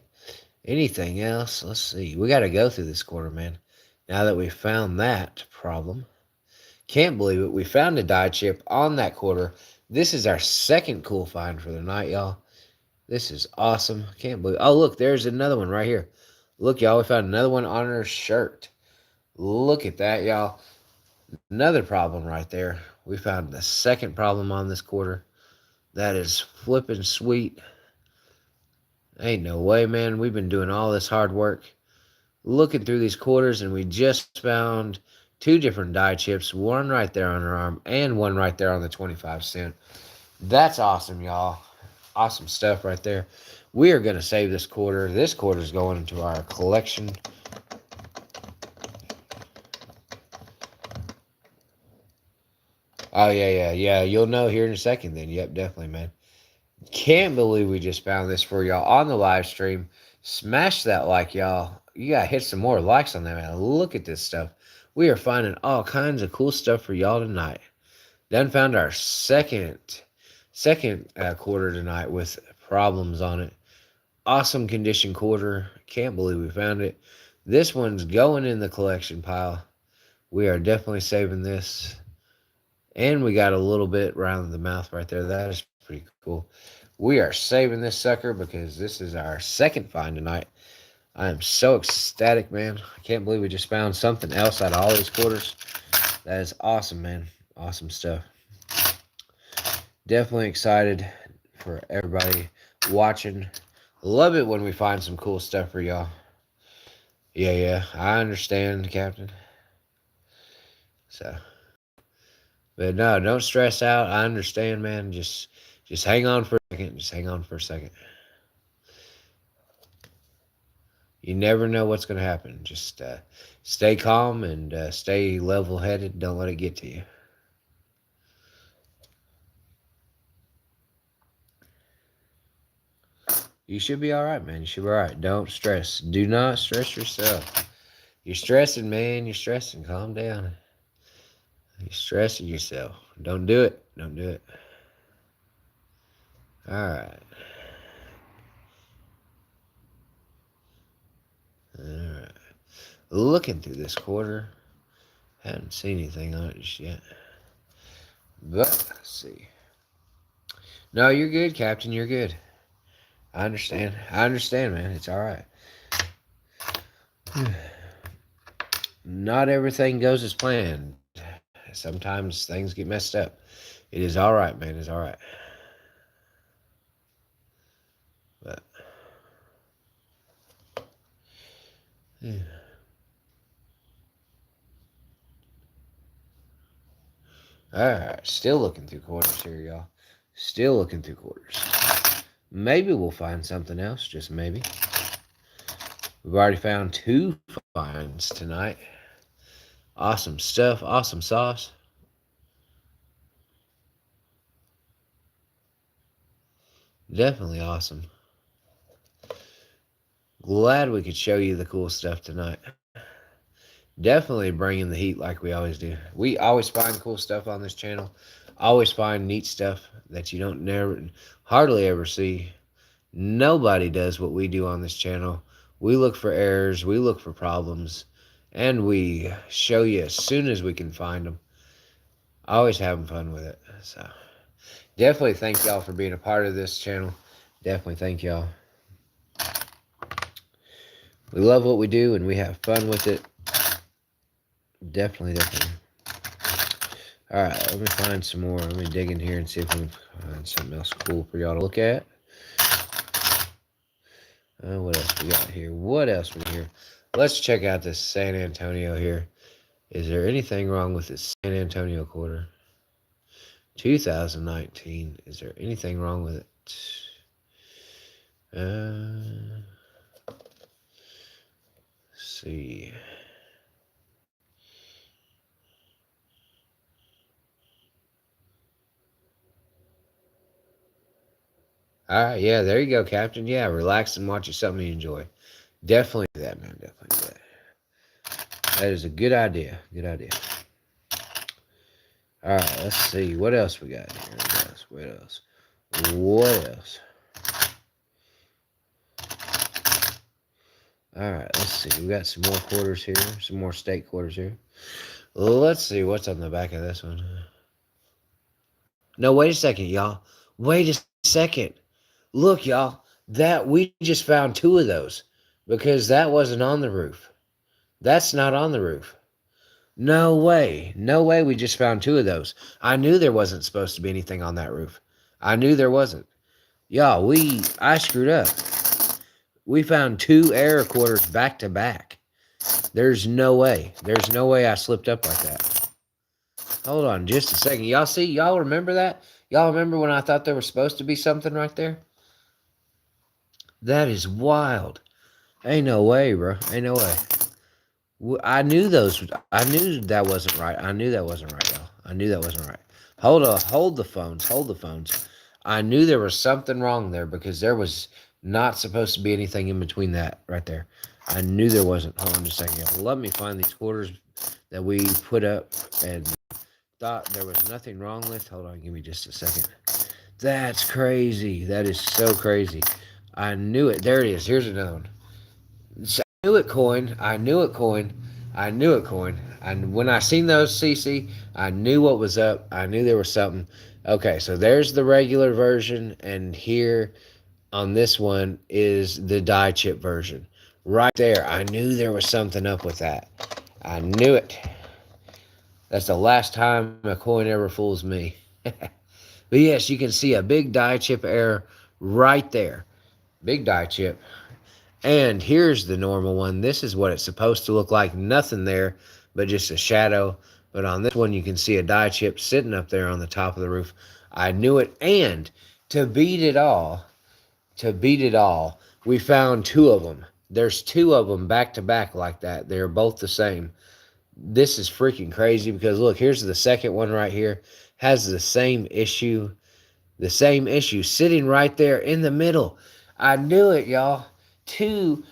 Anything else? Let's see. We got to go through this quarter, man. Now that we found that problem. Can't believe it. We found a die chip on that quarter. This is our second cool find for the night, y'all. This is awesome. Can't believe. Oh, look, there's another one right here. Look, y'all, we found another one on her shirt. Look at that, y'all. Another problem right there. We found the second problem on this quarter. That is flipping sweet. Ain't no way, man. We've been doing all this hard work looking through these quarters, and we just found two different die chips, one right there on her arm and one right there on the 25 cent. That's awesome, y'all. Awesome stuff right there. We are going to save this quarter. This quarter is going into our collection. Oh, yeah. You'll know here in a second then. Yep, definitely, man. Can't believe we just found this for y'all on the live stream. Smash that like, y'all. You got to hit some more likes on that, man. Look at this stuff. We are finding all kinds of cool stuff for y'all tonight. Done found our second quarter tonight with problems on it. Awesome condition quarter. Can't believe we found it. This one's going in the collection pile. We are definitely saving this. And we got a little bit around the mouth right there. That is pretty cool. We are saving this sucker because this is our second find tonight. I am so ecstatic, man. I can't believe we just found something else out of all these quarters. That is awesome, man. Awesome stuff. Definitely excited for everybody watching. Love it when we find some cool stuff for y'all. Yeah. I understand, Captain. So, but no, don't stress out. I understand, man. Just hang on for a second. Just hang on for a second. You never know what's going to happen. Just stay calm and stay level-headed. Don't let it get to you. You should be all right, man. You should be all right. Don't stress. Do not stress yourself. You're stressing, man. You're stressing. Calm down. You're stressing yourself. Don't do it. Don't do it. All right. All right. Looking through this quarter. Haven't seen anything on it just yet. But, let's see. No, you're good, Captain. You're good. I understand. I understand, man. It's all right. Not everything goes as planned. Sometimes things get messed up. It is all right, man. It's all right. But, yeah. All right. Still looking through quarters here, y'all. Still looking through quarters. Maybe we'll find something else. Just maybe. We've already found two finds tonight. Awesome stuff. Awesome sauce. Definitely awesome. Glad we could show you the cool stuff tonight. Definitely bringing the heat like we always do. We always find cool stuff on this channel. Always find neat stuff that you don't hardly ever see. Nobody does what we do on this channel. We look for errors. We look for problems. And we show you as soon as we can find them. Always having fun with it. So definitely thank y'all for being a part of this channel. Definitely thank y'all. We love what we do and we have fun with it. Definitely. All right, let me find some more. Let me dig in here and see if we can find something else cool for y'all to look at. What else we got here? What else we here? Let's check out this San Antonio here. Is there anything wrong with this San Antonio quarter? 2019. Is there anything wrong with it? Let's see. All right, yeah, there you go, Captain. Yeah, relax and watch something you enjoy. Definitely that, man. Definitely that. That is a good idea. Good idea. All right, let's see. What else we got here? What else? What else? All right, let's see. We got some more quarters here. Some more steak quarters here. Let's see what's on the back of this one. No, wait a second, y'all. Wait a second. Look, y'all. That we just found two of those because that wasn't on the roof. That's not on the roof. No way. No way we just found two of those. I knew there wasn't supposed to be anything on that roof. I knew there wasn't. Y'all, I screwed up. We found two air quarters back to back. There's no way. There's no way I slipped up like that. Hold on just a second. Y'all see? Y'all remember that? Y'all remember when I thought there was supposed to be something right there? That is wild. Ain't no way, bro. Ain't no way. I knew those. I knew that wasn't right. I knew that wasn't right, y'all. I knew that wasn't right. Hold on. Hold the phones. Hold the phones. I knew there was something wrong there because there was not supposed to be anything in between that right there. I knew there wasn't. Hold on just a second, y'all. Let me find these quarters that we put up and thought there was nothing wrong with. Hold on. Give me just a second. That's crazy. That is so crazy. I knew it. There it is. Here's another one. I knew it, coin. I knew it, coin. I knew it, coin. And when I seen those, CC, I knew what was up. I knew there was something. Okay, so there's the regular version, and here on this one is the die chip version. Right there, I knew there was something up with that. I knew it. That's the last time a coin ever fools me. But yes, you can see a big die chip error right there. Big die chip. And here's the normal one. This is what it's supposed to look like. Nothing there, but just a shadow. But on this one, you can see a die chip sitting up there on the top of the roof. I knew it. And to beat it all, we found two of them. There's two of them back to back like that. They're both the same. This is freaking crazy because look, here's the second one right here. Has the same issue. The same issue sitting right there in the middle. I knew it, y'all. Two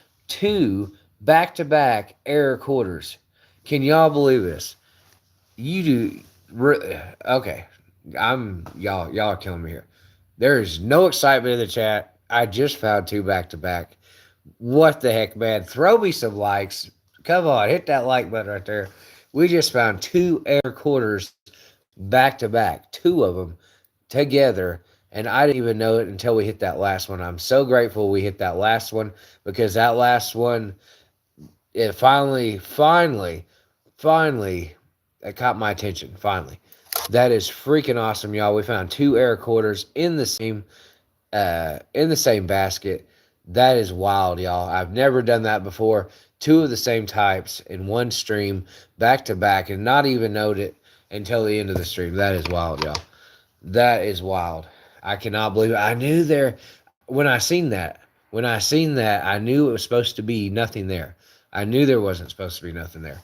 back to back error quarters. Can y'all believe this? You do. Okay. Y'all are killing me here. There is no excitement in the chat. I just found two back to back. What the heck, man? Throw me some likes. Come on, hit that like button right there. We just found two air quarters back to back, two of them together, and I didn't even know it until we hit that last one. I'm so grateful we hit that last one because that last one, it finally, it caught my attention. Finally, that is freaking awesome, y'all. We found two air quarters in the same basket. That is wild, y'all. I've never done that before. Two of the same types in one stream, back to back, and not even note it until the end of the stream. That is wild, y'all. That is wild. I cannot believe it. I knew there when I seen that. When I seen that, I knew it was supposed to be nothing there. I knew there wasn't supposed to be nothing there.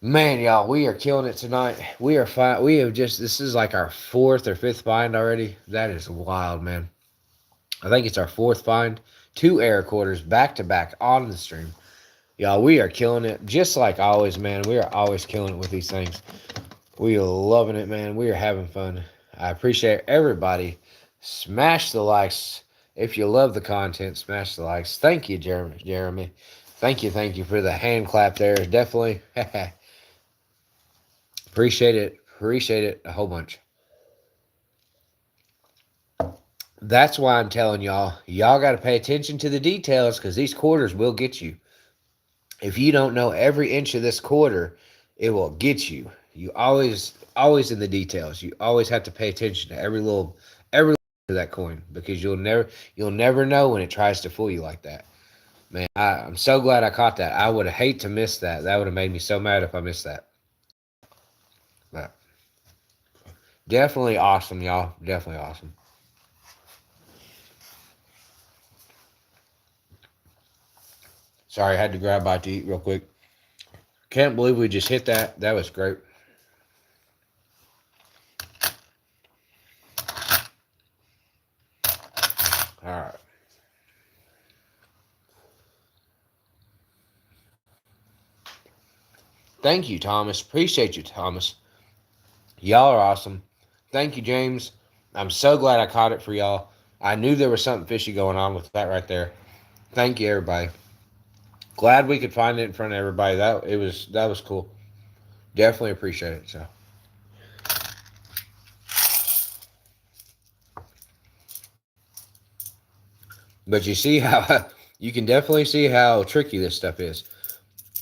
Man, y'all, we are killing it tonight. We are fine. We have just this is like our fourth or fifth find already. That is wild, man. I think it's our fourth find. Two air quarters back to back on the stream. Y'all, we are killing it. Just like always, man. We are always killing it with these things. We are loving it, man. We are having fun. I appreciate everybody. Smash the likes. If you love the content, smash the likes. Thank you, Jeremy. Thank you for the hand clap there. Definitely. Appreciate it a whole bunch. That's why I'm telling y'all got to pay attention to the details because these quarters will get you. If you don't know every inch of this quarter, it will get you. You always in the details. You always have to pay attention to every little to that coin because you'll never know when it tries to fool you like that. Man, I'm so glad I caught that. I would hate to miss that. That would have made me so mad if I missed that. But definitely awesome, y'all. Definitely awesome. Sorry, I had to grab a bite to eat real quick. Can't believe we just hit that. That was great. All right. Thank you, Thomas. Appreciate you, Thomas. Y'all are awesome. Thank you, James. I'm so glad I caught it for y'all. I knew there was something fishy going on with that right there. Thank you, everybody. Glad we could find it in front of everybody. That was cool. Definitely appreciate it. So, but you see how you can definitely see how tricky this stuff is.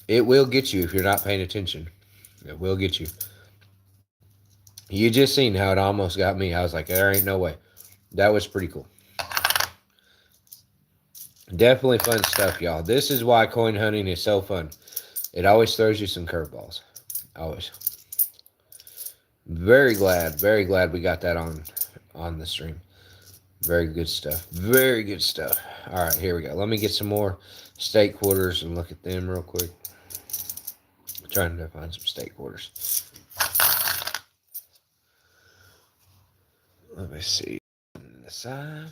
It will get you if you're not paying attention. It will get you. You just seen how it almost got me. I was like, there ain't no way. That was pretty cool. Definitely fun stuff, y'all. This is why coin hunting is so fun. It always throws you some curveballs. Always. Very glad we got that on the stream. Very good stuff. Very good stuff. All right, here we go. Let me get some more steak quarters and look at them real quick. I'm trying to find some steak quarters. Let me see. On the side.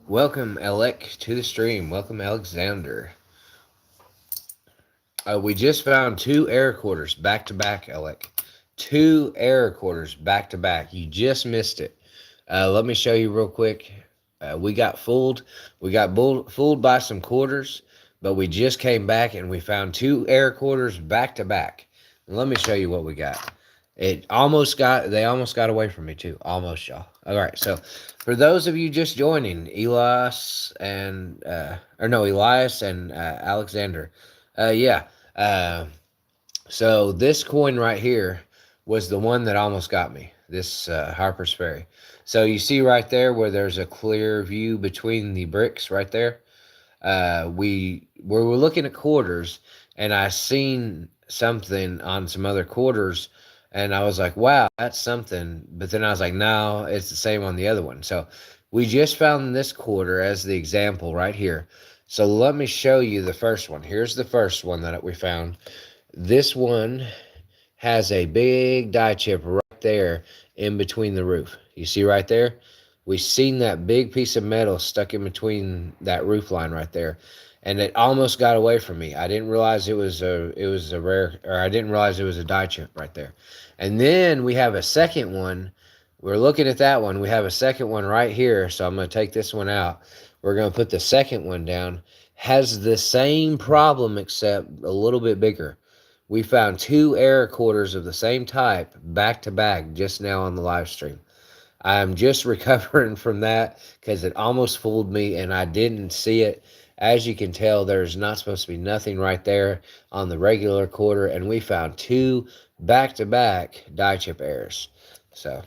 Welcome, Alec, to the stream. Welcome, Alexander. We just found two air quarters back to back, Alec. Two air quarters back to back. You just missed it. Let me show you real quick. We got fooled. We got fooled by some quarters, but we just came back and we found two air quarters back to back. Let me show you what we got. They almost got away from me too. Almost, y'all. All right, so for those of you just joining, Elias and Alexander, yeah. Uh, so this coin right here was the one that almost got me. This Harper's Ferry. So you see right there where there's a clear view between the bricks right there. We were looking at quarters, and I seen something on some other quarters, and I was like, wow, that's something. But then I was like, no, it's the same on the other one. So we just found this quarter as the example right here. So let me show you the first one. Here's the first one that we found. This one has a big die chip right there in between the roof. You see right there? We seen that big piece of metal stuck in between that roof line right there, and it almost got away from me. I didn't realize I didn't realize it was a die chip right there. And then we have a second one. We're looking at that one. We have a second one right here, so I'm going to take this one out. We're going to put the second one down. Has the same problem except a little bit bigger. We found two air quarters of the same type back to back just now on the live stream. I'm just recovering from that because it almost fooled me and I didn't see it. As you can tell, there's not supposed to be nothing right there on the regular quarter, and we found two back to back die chip airs. So,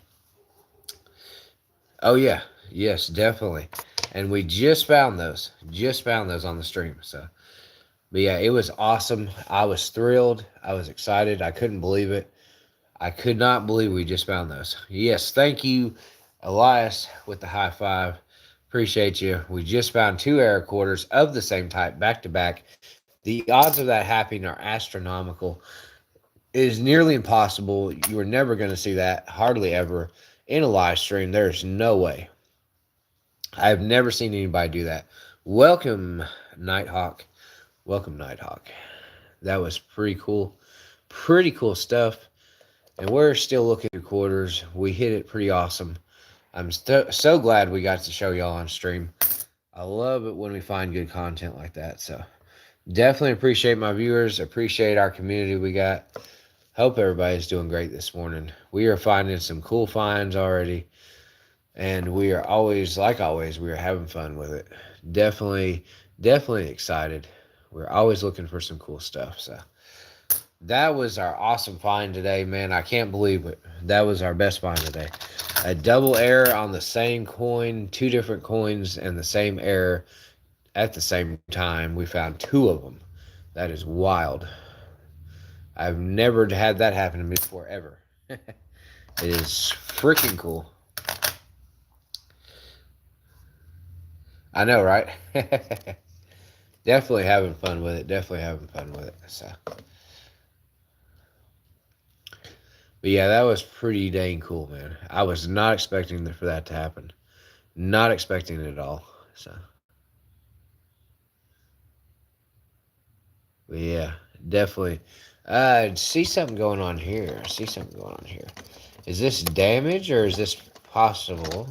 oh yeah, yes, definitely. And we just found those on the stream. So, but yeah, it was awesome. I was thrilled. I was excited. I couldn't believe it. I could not believe we just found those. Yes, thank you, Elias, with the high five. Appreciate you. We just found two air quarters of the same type back to back. The odds of that happening are astronomical. It is nearly impossible. You are never going to see that, hardly ever, in a live stream. There's no way. I've never seen anybody do that. Welcome, Nighthawk. Welcome, Nighthawk. That was pretty cool. Pretty cool stuff. And we're still looking at quarters. We hit it pretty awesome. I'm so glad we got to show y'all on stream. I love it when we find good content like that. So definitely appreciate my viewers. Appreciate our community we got. Hope everybody's doing great this morning. We are finding some cool finds already. And we are always, like always, we are having fun with it. Definitely excited. We're always looking for some cool stuff. So that was our awesome find today, man. I can't believe it. That was our best find today. A double error on the same coin, two different coins, and the same error At the same time, we found two of them. That is wild. I've never had that happen to me before, ever. It is freaking cool. I know, right? Definitely having fun with it. Definitely having fun with it. So, but yeah, that was pretty dang cool, man. I was not expecting for that to happen. Not expecting it at all. So, but yeah, definitely. See something going on here. See something going on here. Is this damage or is this possible?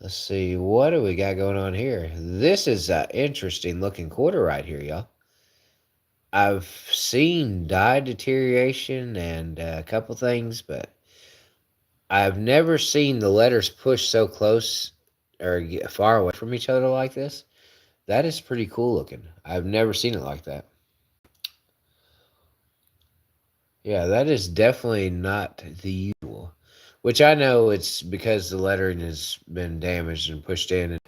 Let's see. What do we got going on here? This is an interesting looking quarter right here, y'all. I've seen dye deterioration and a couple things, but I've never seen the letters push so close or get far away from each other like this. That is pretty cool looking. I've never seen it like that. Yeah, that is definitely not the usual. Which I know it's because the lettering has been damaged and pushed in and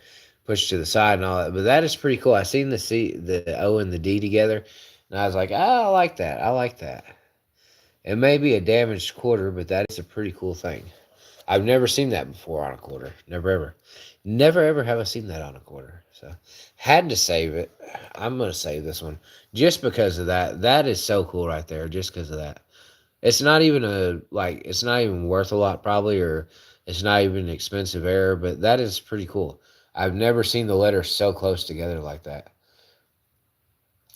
pushed to the side and all that. But that is pretty cool. I seen the O and the D together, and I was like, oh, I like that. I like that. It may be a damaged quarter, but that is a pretty cool thing. I've never seen that before on a quarter. Never ever. Never ever have I seen that on a quarter. So had to save it. I'm gonna save this one just because of that. That is so cool right there. Just because of that. It's not even it's not even worth a lot probably, or it's not even an expensive error, but that is pretty cool. I've never seen the letters so close together like that.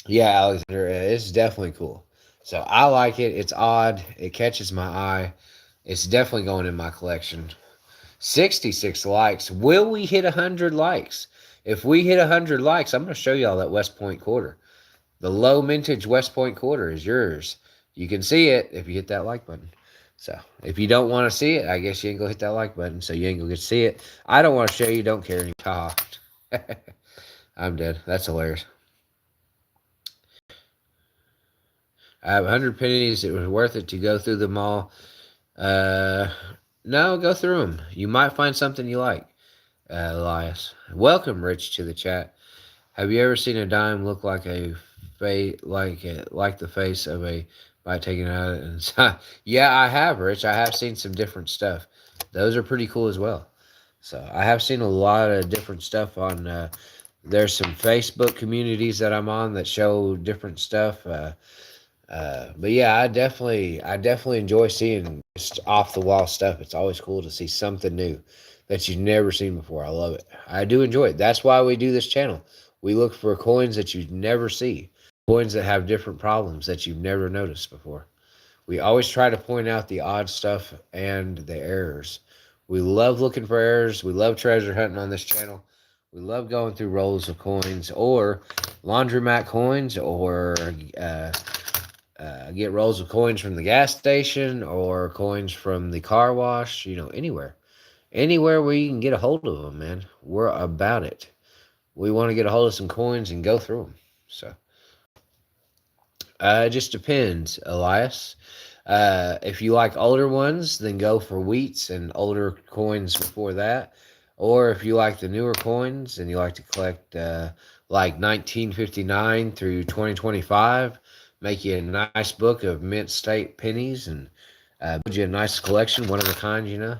Yeah, Alexander, it's definitely cool. So I like it. It's odd. It catches my eye. It's definitely going in my collection. 66 likes. Will we hit 100 likes? If we hit 100 likes, I'm going to show y'all that West Point quarter. The low mintage West Point quarter is yours. You can see it if you hit that like button. So if you don't want to see it, I guess you ain't gonna hit that like button, so you ain't gonna get to see it. I don't want to show you. Don't care. I'm dead. That's hilarious. I have 100 pennies. It was worth it to go through them all. Uh, no, go through them. You might find something you like. Elias, welcome, Rich, to the chat. Have you ever seen a dime look like like the face of a by taking it out? And yeah, I have, Rich. I have seen some different stuff. Those are pretty cool as well. So I have seen a lot of different stuff on. There's some Facebook communities that I'm on that show different stuff. But yeah, I definitely enjoy seeing just off the wall stuff. It's always cool to see something new that you've never seen before. I love it. I do enjoy it. That's why we do this channel. We look for coins that you never see, coins that have different problems that you've never noticed before. We always try to point out the odd stuff and the errors. We love looking for errors. We love treasure hunting on this channel. We love going through rolls of coins or laundromat coins or get rolls of coins from the gas station or coins from the car wash, anywhere. Anywhere where you can get a hold of them, man. We're about it. We want to get a hold of some coins and go through them. So, it just depends, Elias. If you like older ones, then go for wheats and older coins before that. Or if you like the newer coins and you like to collect like 1959 through 2025, make you a nice book of mint state pennies and build you a nice collection, one of a kind.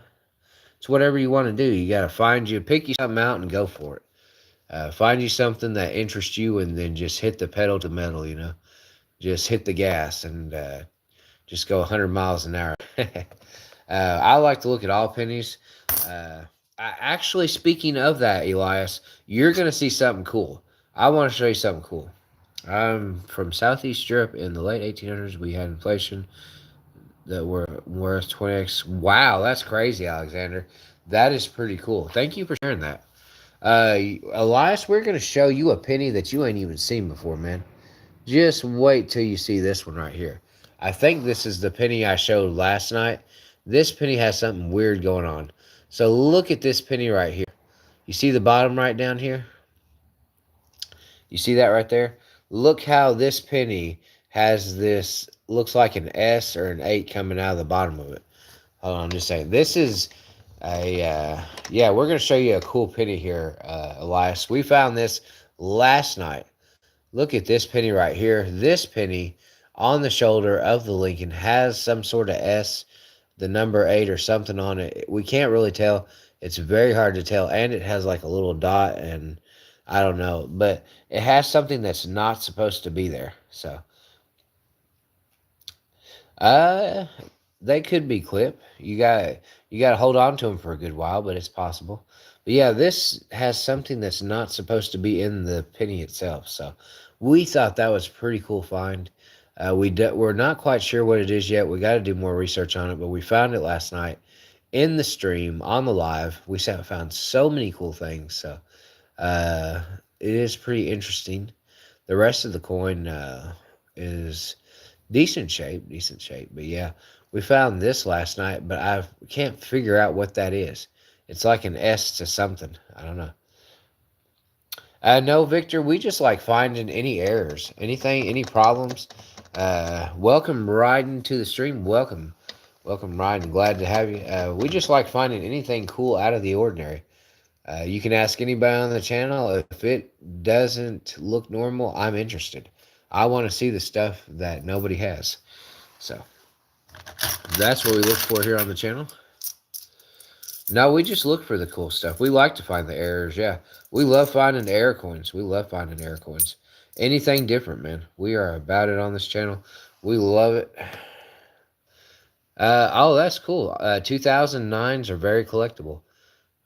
It's whatever you want to do. You got to pick you something out and go for it. Find you something that interests you and then just hit the pedal to metal. Just hit the gas and just go 100 miles an hour. I like to look at all pennies. Actually, speaking of that, Elias, you're going to see something cool. I want to show you something cool. From Southeast Europe in the late 1800s. We had inflation that were worth 20x. Wow, that's crazy, Alexander. That is pretty cool. Thank you for sharing that. Elias, we're going to show you a penny that you ain't even seen before, man. Just wait till you see this one right here. I think this is the penny I showed last night. This penny has something weird going on. So look at this penny right here. You see the bottom right down here? You see that right there? Look how this penny has this, looks like an S or an 8 coming out of the bottom of it. Hold on, I'm just saying. This is yeah, we're going to show you a cool penny here, Elias. We found this last night. Look at this penny right here. This penny on the shoulder of the Lincoln has some sort of S, the number 8 or something on it. We can't really tell. It's very hard to tell. And it has like a little dot, and I don't know. But it has something that's not supposed to be there. So, uh, they could be clip. You got to hold on to them for a good while, but it's possible. But yeah, this has something that's not supposed to be in the penny itself. So we thought that was a pretty cool find. We're not quite sure what it is yet. We got to do more research on it, but we found it last night in the stream on the live. We found so many cool things. So uh, it is pretty interesting. The rest of the coin is decent shape. But yeah, we found this last night, but I can't figure out what that is. It's like an S to something. I don't know. No, Victor, we just like finding any errors, anything, any problems. Welcome riding to the stream. Welcome riding. Glad to have you. We just like finding anything cool out of the ordinary. You can ask anybody on the channel. If it doesn't look normal, I'm interested. I want to see the stuff that nobody has. So that's what we look for here on the channel. No, we just look for the cool stuff. We like to find the errors. Yeah, we love finding error coins. We love finding error coins. Anything different, man. We are about it on this channel. We love it. Oh, that's cool. 2009s are very collectible.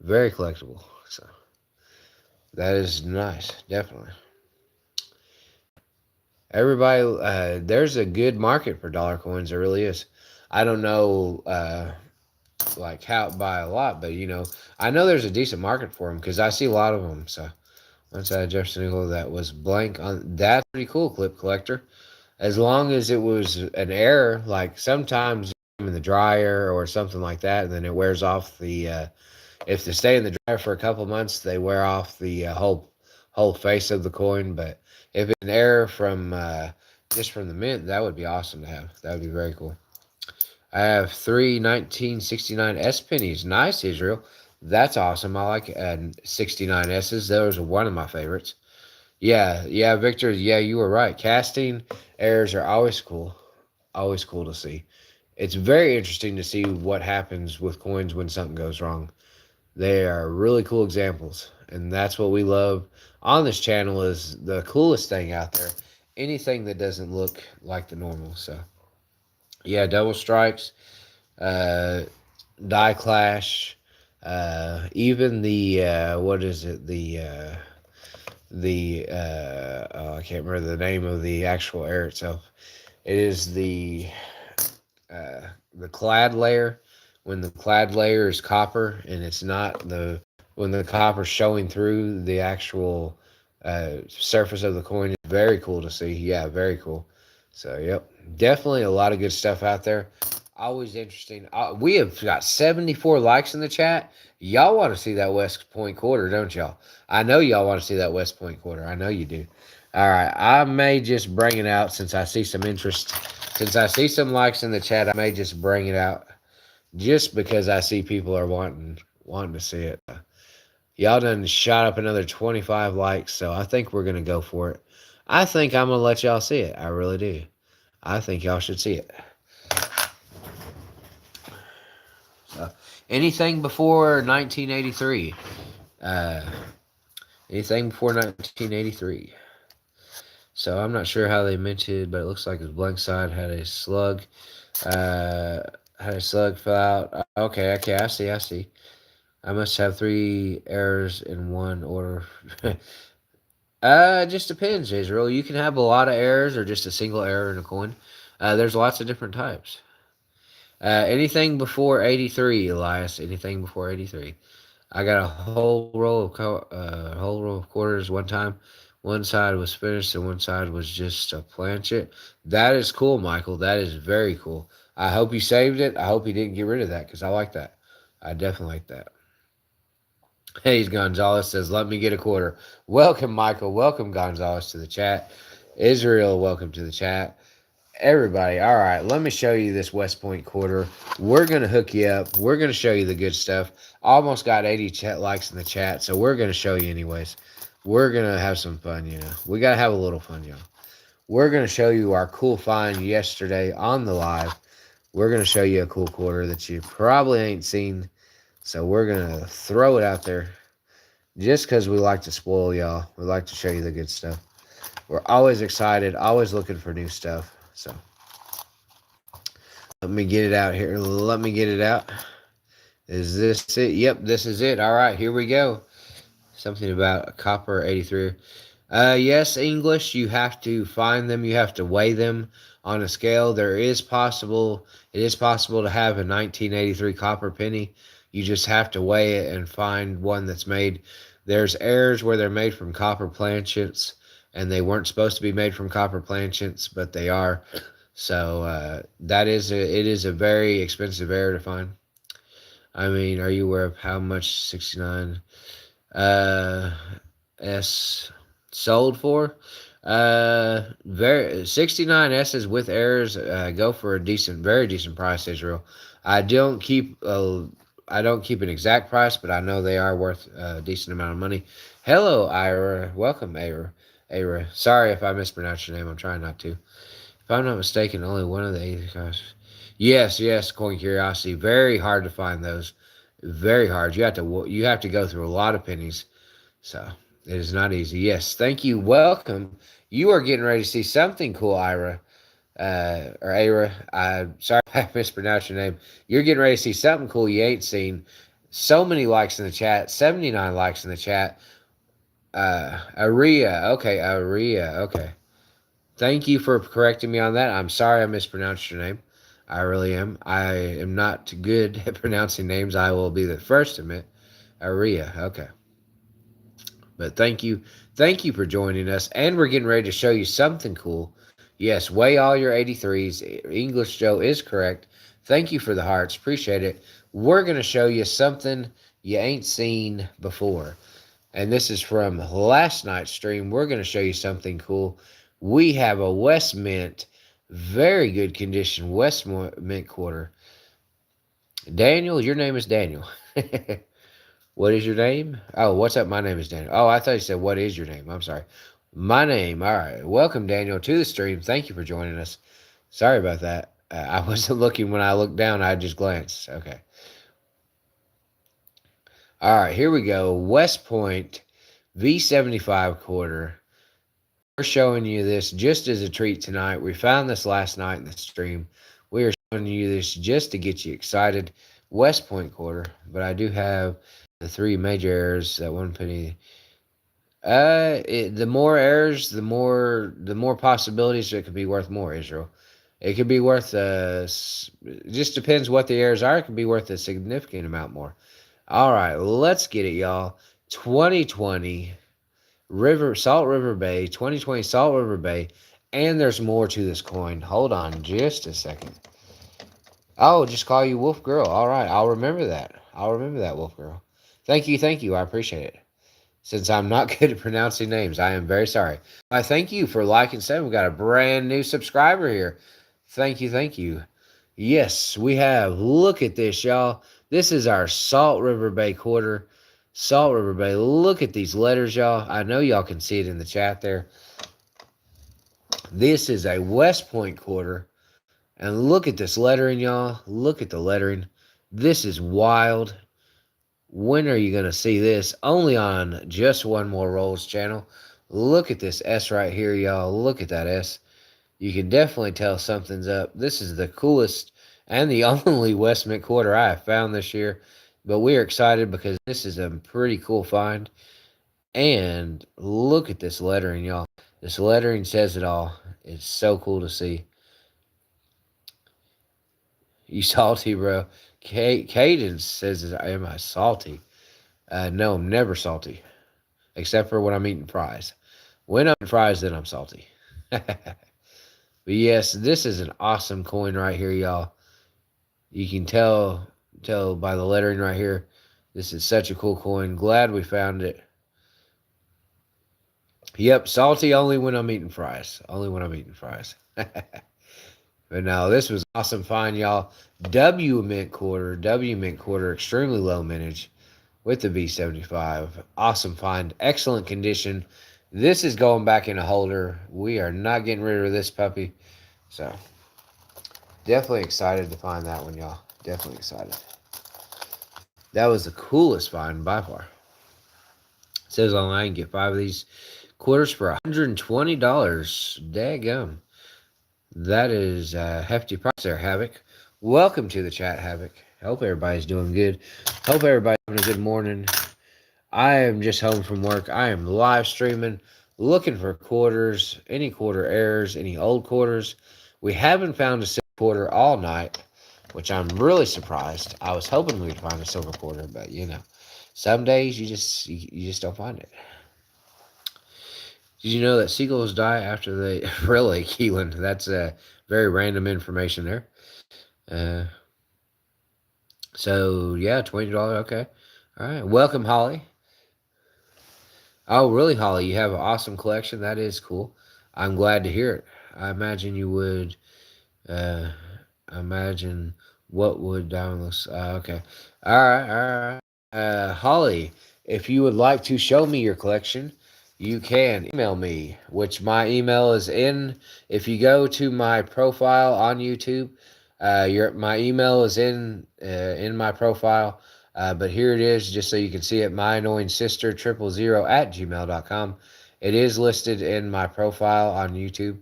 Very collectible. So that is nice. Definitely. Everybody, there's a good market for dollar coins. There really is. I don't know, like how by a lot, but I know there's a decent market for them because I see a lot of them. So once I had Jefferson Eagle that was blank on, that's pretty cool, clip collector. As long as it was an error, like sometimes in the dryer or something like that, and then it wears off the. If they stay in the dryer for a couple months, they wear off the whole face of the coin. But if it's an error from just from the mint, that would be awesome to have. That would be very cool. I have 3 1969 S pennies. Nice, Israel. That's awesome. I like 69 S's. Those are one of my favorites. Yeah, Victor. Yeah, you were right. Casting errors are always cool. Always cool to see. It's very interesting to see what happens with coins when something goes wrong. They are really cool examples, and that's what we love on this channel is the coolest thing out there. Anything that doesn't look like the normal. So, yeah, double strikes, uh, die clash, even the what is it? I can't remember the name of the actual air itself. It is the clad layer. When the clad layer is copper and it's not when the copper showing through the actual surface of the coin is very cool to see. Yeah, very cool. So yep, definitely a lot of good stuff out there. Always interesting. We have got 74 likes in the chat. Y'all want to see that West Point quarter, don't y'all? I know y'all want to see that West Point quarter. I know you do. All right, I may just bring it out since I see some interest. Since I see some likes in the chat, I may just bring it out just because I see people are wanting to see it. Y'all done shot up another 25 likes, so I think we're gonna go for it. I think I'm gonna let y'all see it. I really do. I think y'all should see it. So, anything before 1983? Uh, anything before 1983? So I'm not sure how they mentioned, but it looks like his blank side had a slug. Had a slug fell out. Okay, I see. I must have 3 errors in one order. It just depends, Israel. You can have a lot of errors or just a single error in a coin. There's lots of different types. Anything before 83, Elias. Anything before 83. I got a whole row of quarters one time. One side was finished and one side was just a planchet. That is cool, Michael. That is very cool. I hope you saved it. I hope you didn't get rid of that because I like that. I definitely like that. Hey, Gonzalez says, let me get a quarter. Welcome, Michael. Welcome, Gonzalez, to the chat. Israel, welcome to the chat. Everybody, all right, let me show you this West Point quarter. We're going to hook you up. We're going to show you the good stuff. Almost got 80 likes in the chat, so we're going to show you anyways. we're gonna have some fun. We gotta have a little fun, y'all. We're gonna show you our cool find yesterday on the live. We're gonna show you a cool quarter that you probably ain't seen. So we're gonna throw it out there just because we like to spoil y'all. We like to show you the good stuff. We're always excited, always looking for new stuff. So let me get it out here. Let me get it out. Is this it? Yep, this is it. All right, here we go. Something about a copper 83. Yes, English. You have to find them. You have to weigh them on a scale. It is possible to have a 1983 copper penny. You just have to weigh it and find one that's made. There's errors where they're made from copper planchets, and they weren't supposed to be made from copper planchets, but they are. So it is a very expensive error to find. I mean, are you aware of how much 69 uh, S sold for? Very 69 S's with errors go for a very decent price, Israel. I don't keep I don't keep an exact price, but I know they are worth a decent amount of money. Hello, Ira. Welcome, Ira. Ira. Sorry if I mispronounced your name. I'm trying not to. If I'm not mistaken, only one of the 80 cars. Yes, Coin Curiosity. Very hard to find those. Very hard. You have to go through a lot of pennies. So it is not easy. Yes, thank you. Welcome. You are getting ready to see something cool, Ira. Or Ira. Sorry if I mispronounced your name. You're getting ready to see something cool you ain't seen. So many likes in the chat. 79 likes in the chat. Aria. Okay, Aria. Okay. Thank you for correcting me on that. I'm sorry I mispronounced your name. I really am. I am not good at pronouncing names. I will be the first to admit. Aria. Okay. But thank you. Thank you for joining us. And we're getting ready to show you something cool. Yes, weigh all your 83s. English Joe is correct. Thank you for the hearts. Appreciate it. We're going to show you something you ain't seen before. And this is from last night's stream. We're going to show you something cool. We have a West Mint, very good condition West Mint quarter. Daniel, your name is Daniel. What is your name? Oh, what's up? My name is Daniel. Oh, I thought you said, what is your name? I'm sorry. My name. All right. Welcome, Daniel, to the stream. Thank you for joining us. Sorry about that. I wasn't looking when I looked down. I just glanced. Okay. All right. Here we go. West Point V75 quarter. We're showing you this just as a treat tonight. We found this last night in the stream. We are showing you this just to get you excited. West Point quarter. But I do have the three major errors, that one penny. The more errors, the more possibilities it could be worth more, Israel. It could be worth it just depends what the errors are. It could be worth a significant amount more. All right, let's get it, y'all. 2020 Salt River Bay, 2020 Salt River Bay, and there's more to this coin. Hold on just a second. Oh, just call you Wolf Girl. All right, I'll remember that. Wolf Girl. Thank you. I appreciate it. Since I'm not good at pronouncing names, I am very sorry. I thank you for liking. Saying we got a brand new subscriber here. Thank you. Yes, we have. Look at this, y'all. This is our Salt River Bay quarter. Salt River Bay. Look at these letters, y'all. I know y'all can see it in the chat there. This is a West Point quarter. And look at this lettering, y'all. Look at the lettering. This is wild. When are you going to see this? Only on Just One More Rolls channel. Look at this S right here, y'all. Look at that S. You can definitely tell something's up. This is the coolest and the only West Mint quarter I have found this year. But we're excited because this is a pretty cool find. And look at this lettering, y'all. This lettering says it all. It's so cool to see. You salty, bro. Cadence says, am I salty? No, I'm never salty. Except for when I'm eating fries. When I'm eating fries, then I'm salty. But yes, this is an awesome coin right here, y'all. You can tell by the lettering right here. This is such a cool coin. Glad we found it. Yep, salty only when I'm eating fries. Only when I'm eating fries. But no, this was awesome find, y'all. W Mint quarter, extremely low mintage. with the B75. Awesome find. Excellent condition. This is going back in a holder. We are not getting rid of this puppy. So, definitely excited to find that one, y'all. Definitely excited. That was the coolest find by far. It says online, you can get 5 of these quarters for $120. Daggum. That is a hefty price there, Havoc. Welcome to the chat, Havoc. Hope everybody's doing good. Hope everybody's having a good morning. I am just home from work. I am live streaming, looking for quarters, any quarter errors, any old quarters. We haven't found a silver quarter all night, which I'm really surprised. I was hoping we'd find a silver quarter, but some days you just don't find it. Did you know that seagulls die after they really, Keelan? That's very random information there. Uh, so yeah, $20. Okay, all right. Welcome, Holly. Oh, really, Holly? You have an awesome collection. That is cool. I'm glad to hear it. I imagine you would. Uh, imagine what would download. Okay. All right. All right. Holly, if you would like to show me your collection, you can email me, which my email is in. If you go to my profile on YouTube, my email is in my profile. But here it is, just so you can see it. My annoying sister 000 at gmail.com. It is listed in my profile on YouTube.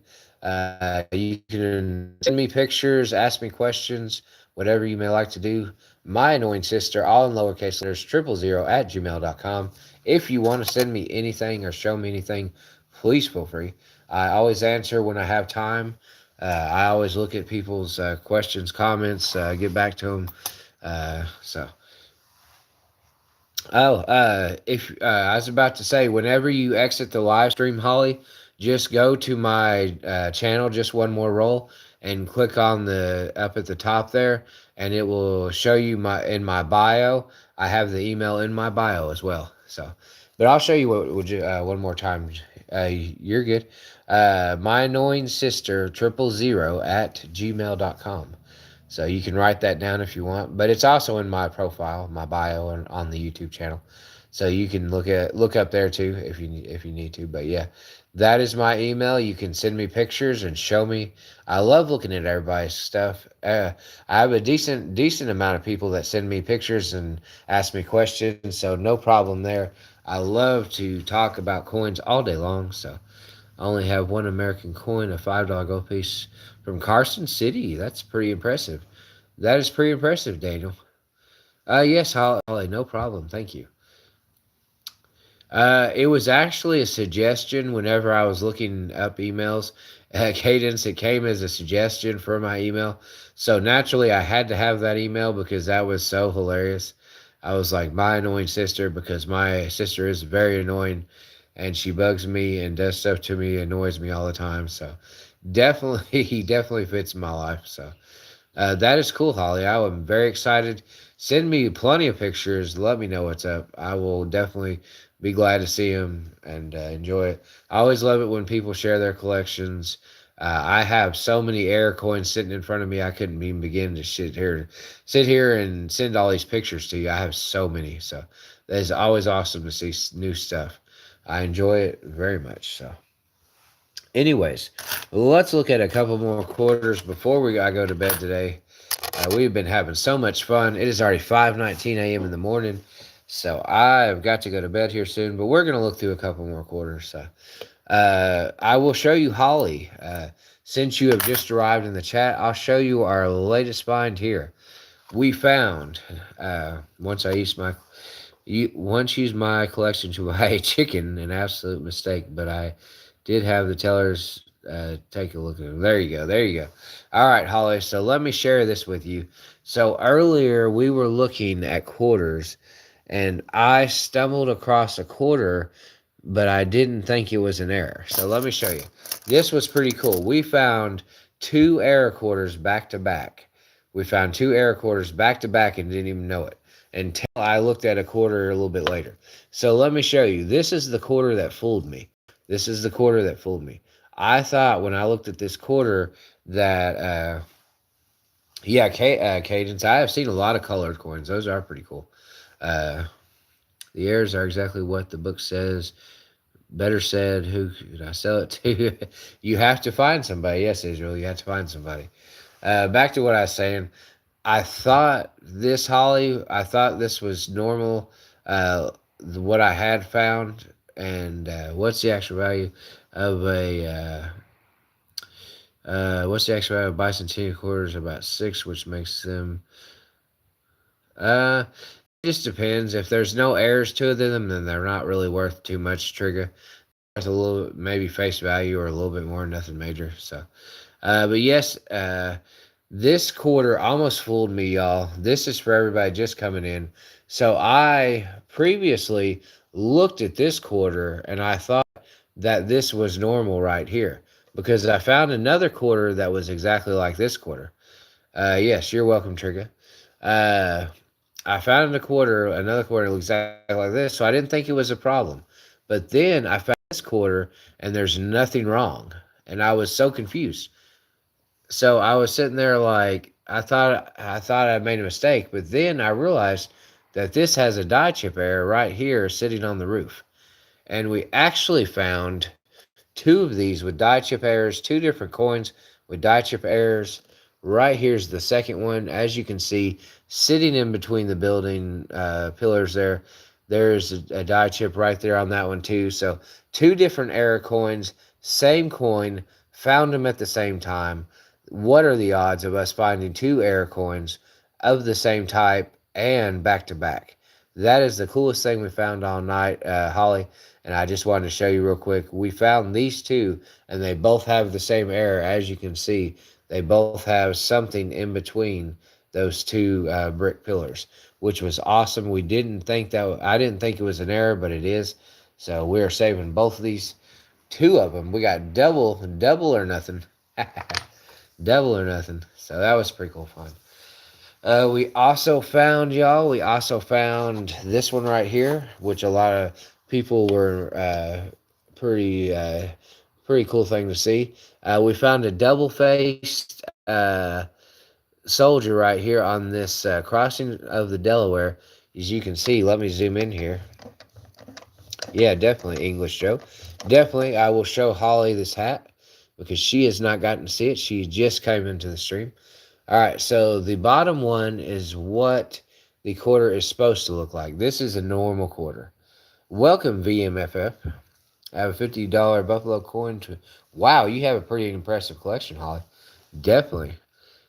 You can send me pictures, ask me questions, whatever you may like to do. My annoying sister, all in lowercase letters, 000 at gmail.com. If you want to send me anything or show me anything, please feel free. I always answer when I have time. I always look at people's questions, comments, get back to them. So if I was about to say, whenever you exit the live stream, Holly, just go to my channel, just one more roll, and click on the up at the top there, and it will show you my bio. I have the email in my bio as well. So, but I'll show you what would you one more time. You're good. My annoying sister 000 at gmail.com. So you can write that down if you want, but it's also in my profile, my bio, and on the YouTube channel. So you can look up there too if you need to. But yeah, that is my email. You can send me pictures and show me. I love looking at everybody's stuff. I have a decent amount of people that send me pictures and ask me questions, so no problem there. I love to talk about coins all day long. So I only have one American coin, a $5 gold piece from Carson City. That's pretty impressive. That is pretty impressive, Daniel. Yes, Holly, no problem. Thank you. It was actually a suggestion whenever I was looking up emails. Cadence, it came as a suggestion for my email. So naturally, I had to have that email because that was so hilarious. I was like, my annoying sister, because my sister is very annoying and she bugs me and does stuff to me, annoys me all the time. So definitely, he definitely fits my life. So that is cool, Holly. I am very excited. Send me plenty of pictures. Let me know what's up. I will definitely be glad to see them and enjoy it. I always love it when people share their collections. I have so many air coins sitting in front of me. I couldn't even begin to sit here and send all these pictures to you. I have so many. So it's always awesome to see new stuff. I enjoy it very much. So. Anyways, let's look at a couple more quarters before I go to bed today. We've been having so much fun. It is already 5:19 a.m. in the morning, so I've got to go to bed here soon. But we're gonna look through a couple more quarters. So I will show you Holly. Since you have just arrived in the chat, I'll show you our latest find here. We found once I used my collection to buy a chicken, an absolute mistake. But I did have the tellers take a look at them. There you go. There you go. All right, Holly. So let me share this with you. So earlier we were looking at quarters, and I stumbled across a quarter, but I didn't think it was an error. So let me show you. This was pretty cool. We found two error quarters back to back. We found two error quarters back to back and didn't even know it until I looked at a quarter a little bit later. So let me show you. This is the quarter that fooled me. This is the quarter that fooled me. I thought when I looked at this quarter that, Cadence, I have seen a lot of colored coins. Those are pretty cool. Uh, The errors are exactly what the book says. Better said, who could I sell it to? You have to find somebody. Yes, Israel, you have to find somebody. Back to what I was saying. I thought this, Holly, I thought this was normal. What I had found, and what's the actual value of what's the actual value of bicentennial quarters? About six, which makes them. Uh, it just depends. If there's no errors to them, then they're not really worth too much. Trigger worth a little, maybe face value or a little bit more, nothing major. So, but yes, this quarter almost fooled me, y'all. This is for everybody just coming in. So I previously looked at this quarter and I thought that this was normal right here because I found another quarter that was exactly like this quarter. Yes, you're welcome, Trigger. Uh, I found another quarter exactly like this, so I didn't think it was a problem. But then I found this quarter and there's nothing wrong. And I was so confused. So I was sitting there like I thought I'd made a mistake, but then I realized that this has a die chip error right here sitting on the roof. And we actually found two of these with die chip errors, two different coins with die chip errors. Right here's the second one. As you can see, sitting in between the building pillars there, there's a die chip right there on that one too. So two different error coins, same coin, found them at the same time. What are the odds of us finding two error coins of the same type and back to back? That is the coolest thing we found all night, Holly. And I just wanted to show you real quick. We found these two, and they both have the same error. As you can see, they both have something in between those two brick pillars, which was awesome. We didn't think that I didn't think it was an error, but it is. So we are saving both of these. Two of them. We got double or nothing. Double or nothing. So that was pretty cool fun. We also found, y'all, we also found this one right here, which a lot of people were pretty pretty cool thing to see. We found a double-faced soldier right here on this crossing of the Delaware. As you can see, let me zoom in here. Yeah, definitely English Joe. Definitely, I will show Holly this hat because she has not gotten to see it. She just came into the stream. All right, so the bottom one is what the quarter is supposed to look like. This is a normal quarter. Welcome, VMFF. I have a $50 Buffalo coin to. Wow, you have a pretty impressive collection, Holly. Definitely.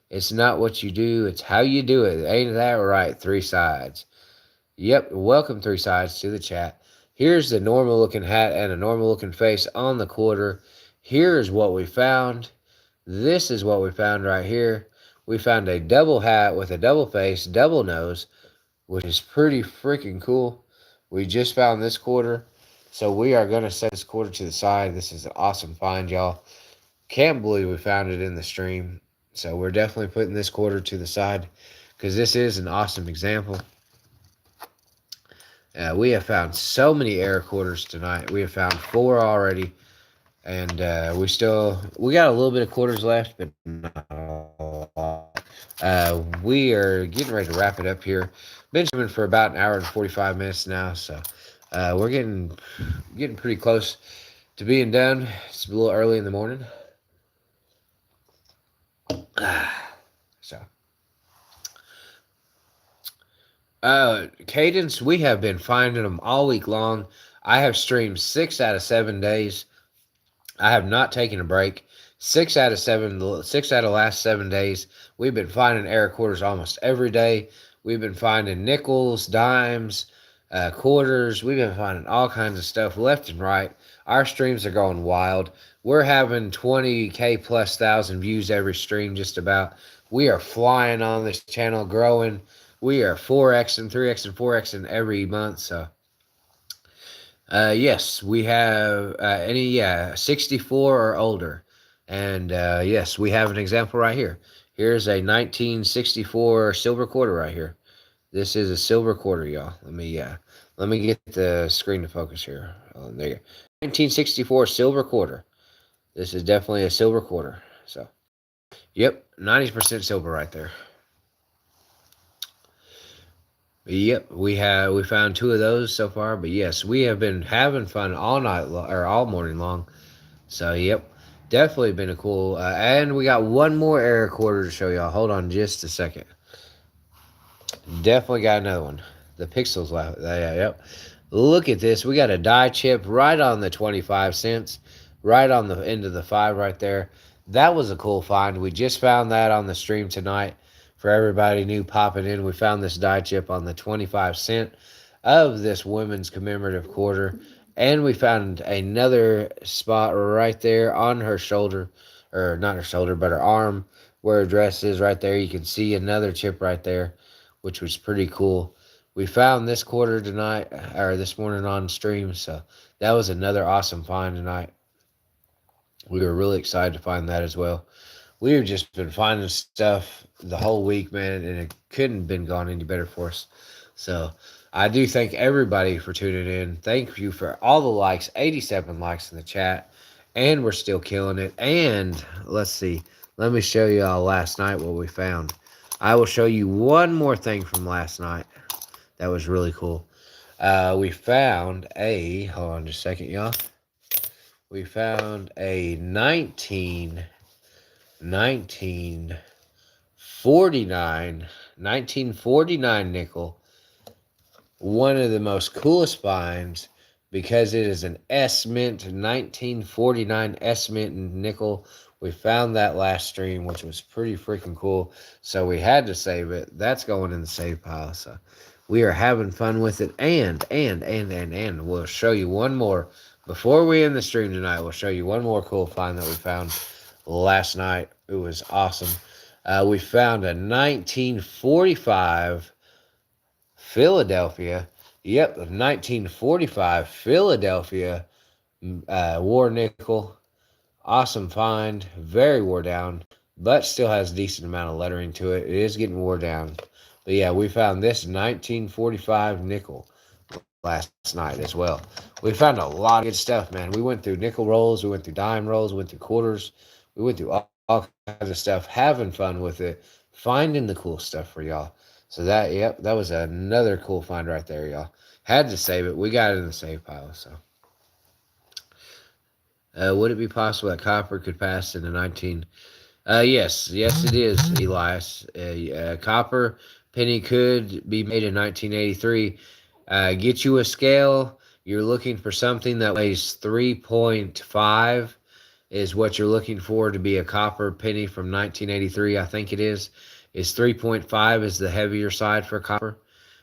It's not what you do, it's how you do it. Ain't that right? Three sides. Yep, welcome, three sides, to the chat. Here's the normal looking hat and a normal looking face on the quarter. Here's what we found. This is what we found right here. We found a double hat with a double face, double nose, which is pretty freaking cool. We just found this quarter, so we are going to set this quarter to the side. This is an awesome find, y'all. Can't believe we found it in the stream. So we're definitely putting this quarter to the side because this is an awesome example. We have found so many error quarters tonight. We have found 4 already. And we got a little bit of quarters left, but not a lot. We are getting ready to wrap it up here. Been streaming for about an hour and 45 minutes now, so we're getting pretty close to being done. It's a little early in the morning. So, Cadence, we have been finding them all week long. I have streamed 6 out of 7 days. I have not taken a break. 6 out of the last 7 days, we've been finding error quarters almost every day. We've been finding nickels, dimes, quarters. We've been finding all kinds of stuff left and right. Our streams are going wild. We're having 20K plus thousand views every stream just about. We are flying on this channel, growing. We are 4X and 3X and 4X in every month, so yes, we have 64 or older. And yes, we have an example right here. Here's a 1964 silver quarter right here. This is a silver quarter, y'all. Let me get the screen to focus here. Oh, there you go. 1964 silver quarter. This is definitely a silver quarter. So, yep, 90% silver right there. Yep, we found two of those so far, but yes, we have been having fun all or all morning long. So yep, definitely been a cool. And we got one more error quarter to show y'all. Hold on just a second. Definitely got another one. The pixels left. Yeah, yep. Look at this. We got a die chip right on the 25 cents, right on the end of the five right there. That was a cool find. We just found that on the stream tonight. For everybody new popping in, we found this die chip on the 25 cent of this women's commemorative quarter. And we found another spot right there on her shoulder, or not her shoulder, but her arm, where her dress is right there. You can see another chip right there, which was pretty cool. We found this quarter tonight, or this morning on stream, so that was another awesome find tonight. We were really excited to find that as well. We've just been finding stuff the whole week, man, and it couldn't have been gone any better for us. So I do thank everybody for tuning in. Thank you for all the likes, 87 likes in the chat, and we're still killing it. And let's see, let me show you all last night what we found. I will show you one more thing from last night that was really cool. We found hold on just a second, y'all. We found a 1949 nickel, one of the most coolest finds because it is an S Mint 1949 S Mint nickel. We found that last stream, which was pretty freaking cool. So we had to save it. That's going in the save pile. So we are having fun with it. And we'll show you one more. Before we end the stream tonight, we'll show you one more cool find that we found last night. It was awesome. We found a 1945 Philadelphia. Yep, 1945 Philadelphia war nickel. Awesome find. Very wore down, but still has a decent amount of lettering to it. It is getting wore down. But yeah, we found this 1945 nickel last night as well. We found a lot of good stuff, man. We went through nickel rolls, we went through dime rolls, we went through quarters, we went through all kinds of stuff, having fun with it, finding the cool stuff for y'all. So that was another cool find right there, y'all. Had to save it. We got it in the save pile. So, would it be possible that copper could pass in the 19? Yes, it is, Elias. Copper penny could be made in 1983. Get you a scale. You're looking for something that weighs 3.5 is what you're looking for to be a copper penny from 1983. I think it is. Is 3.5 is the heavier side for copper,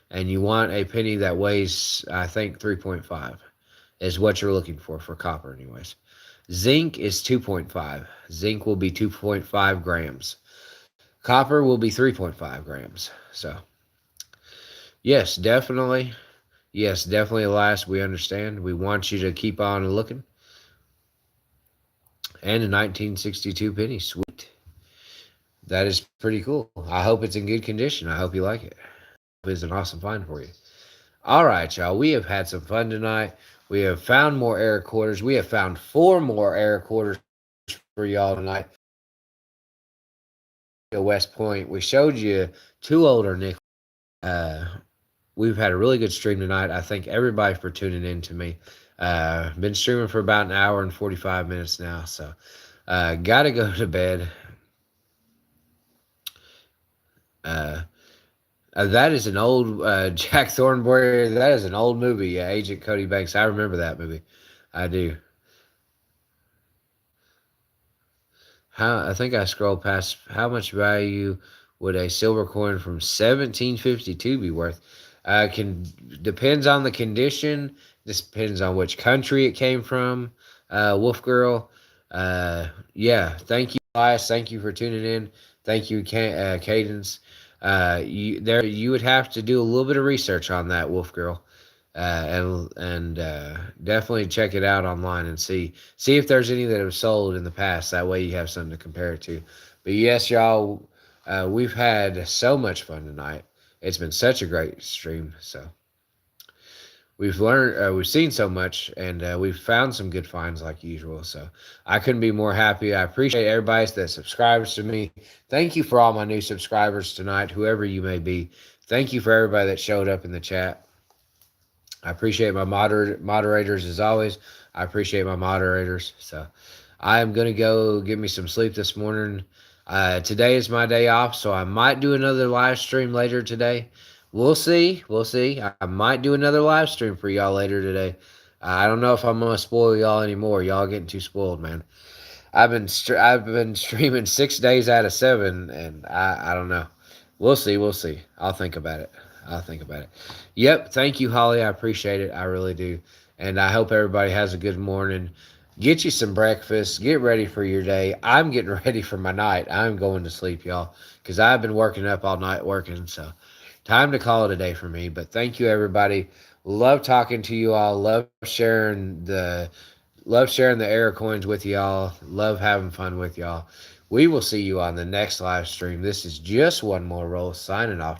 and you want a penny that weighs, I think, 3.5 is what you're looking for copper, anyways. Zinc is 2.5. Zinc will be 2.5 grams. Copper will be 3.5 grams. So, yes, definitely. Yes, definitely, Elias. We understand. We want you to keep on looking. And a 1962 penny. Sweet. That is pretty cool. I hope it's in good condition. I hope you like it. It's an awesome find for you. All right, y'all. We have had some fun tonight. We have found more air quarters. We have found 4 more air quarters for y'all tonight. West Point. We showed you 2 older nickels. We've had a really good stream tonight. I thank everybody for tuning in to me. Been streaming for about an hour and 45 minutes now, so gotta go to bed. That is an old Jack Thornberry. That is an old movie, Agent Cody Banks. I remember that movie. I do. I think I scrolled past how much value would a silver coin from 1752 be worth? Can depends on the condition. This depends on which country it came from. Wolf Girl. Yeah. Thank you, Elias. Thank you for tuning in. Thank you, Cadence. You would have to do a little bit of research on that, Wolf Girl, and definitely check it out online and see if there's any that have sold in the past. That way you have something to compare it to. But yes, y'all, we've had so much fun tonight. It's been such a great stream. So we've learned, we've seen so much, and we've found some good finds like usual. So I couldn't be more happy. I appreciate everybody that subscribes to me. Thank you for all my new subscribers tonight, whoever you may be. Thank you for everybody that showed up in the chat. I appreciate my moderators as always. I appreciate my moderators. So I am going to go get me some sleep this morning. Today is my day off, so I might do another live stream later today. We'll see. We'll see. I might do another live stream for y'all later today. I don't know if I'm going to spoil y'all anymore. Y'all getting too spoiled, man. I've been streaming 6 days out of 7, and I don't know. We'll see. We'll see. I'll think about it. I'll think about it. Yep. Thank you, Holly. I appreciate it. I really do. And I hope everybody has a good morning. Get you some breakfast. Get ready for your day. I'm getting ready for my night. I'm going to sleep, y'all, because I've been working up all night working. So time to call it a day for me. But thank you, everybody. Love talking to you all. Love sharing the air coins with y'all. Love having fun with y'all. We will see you on the next live stream. This is just one more roll signing off.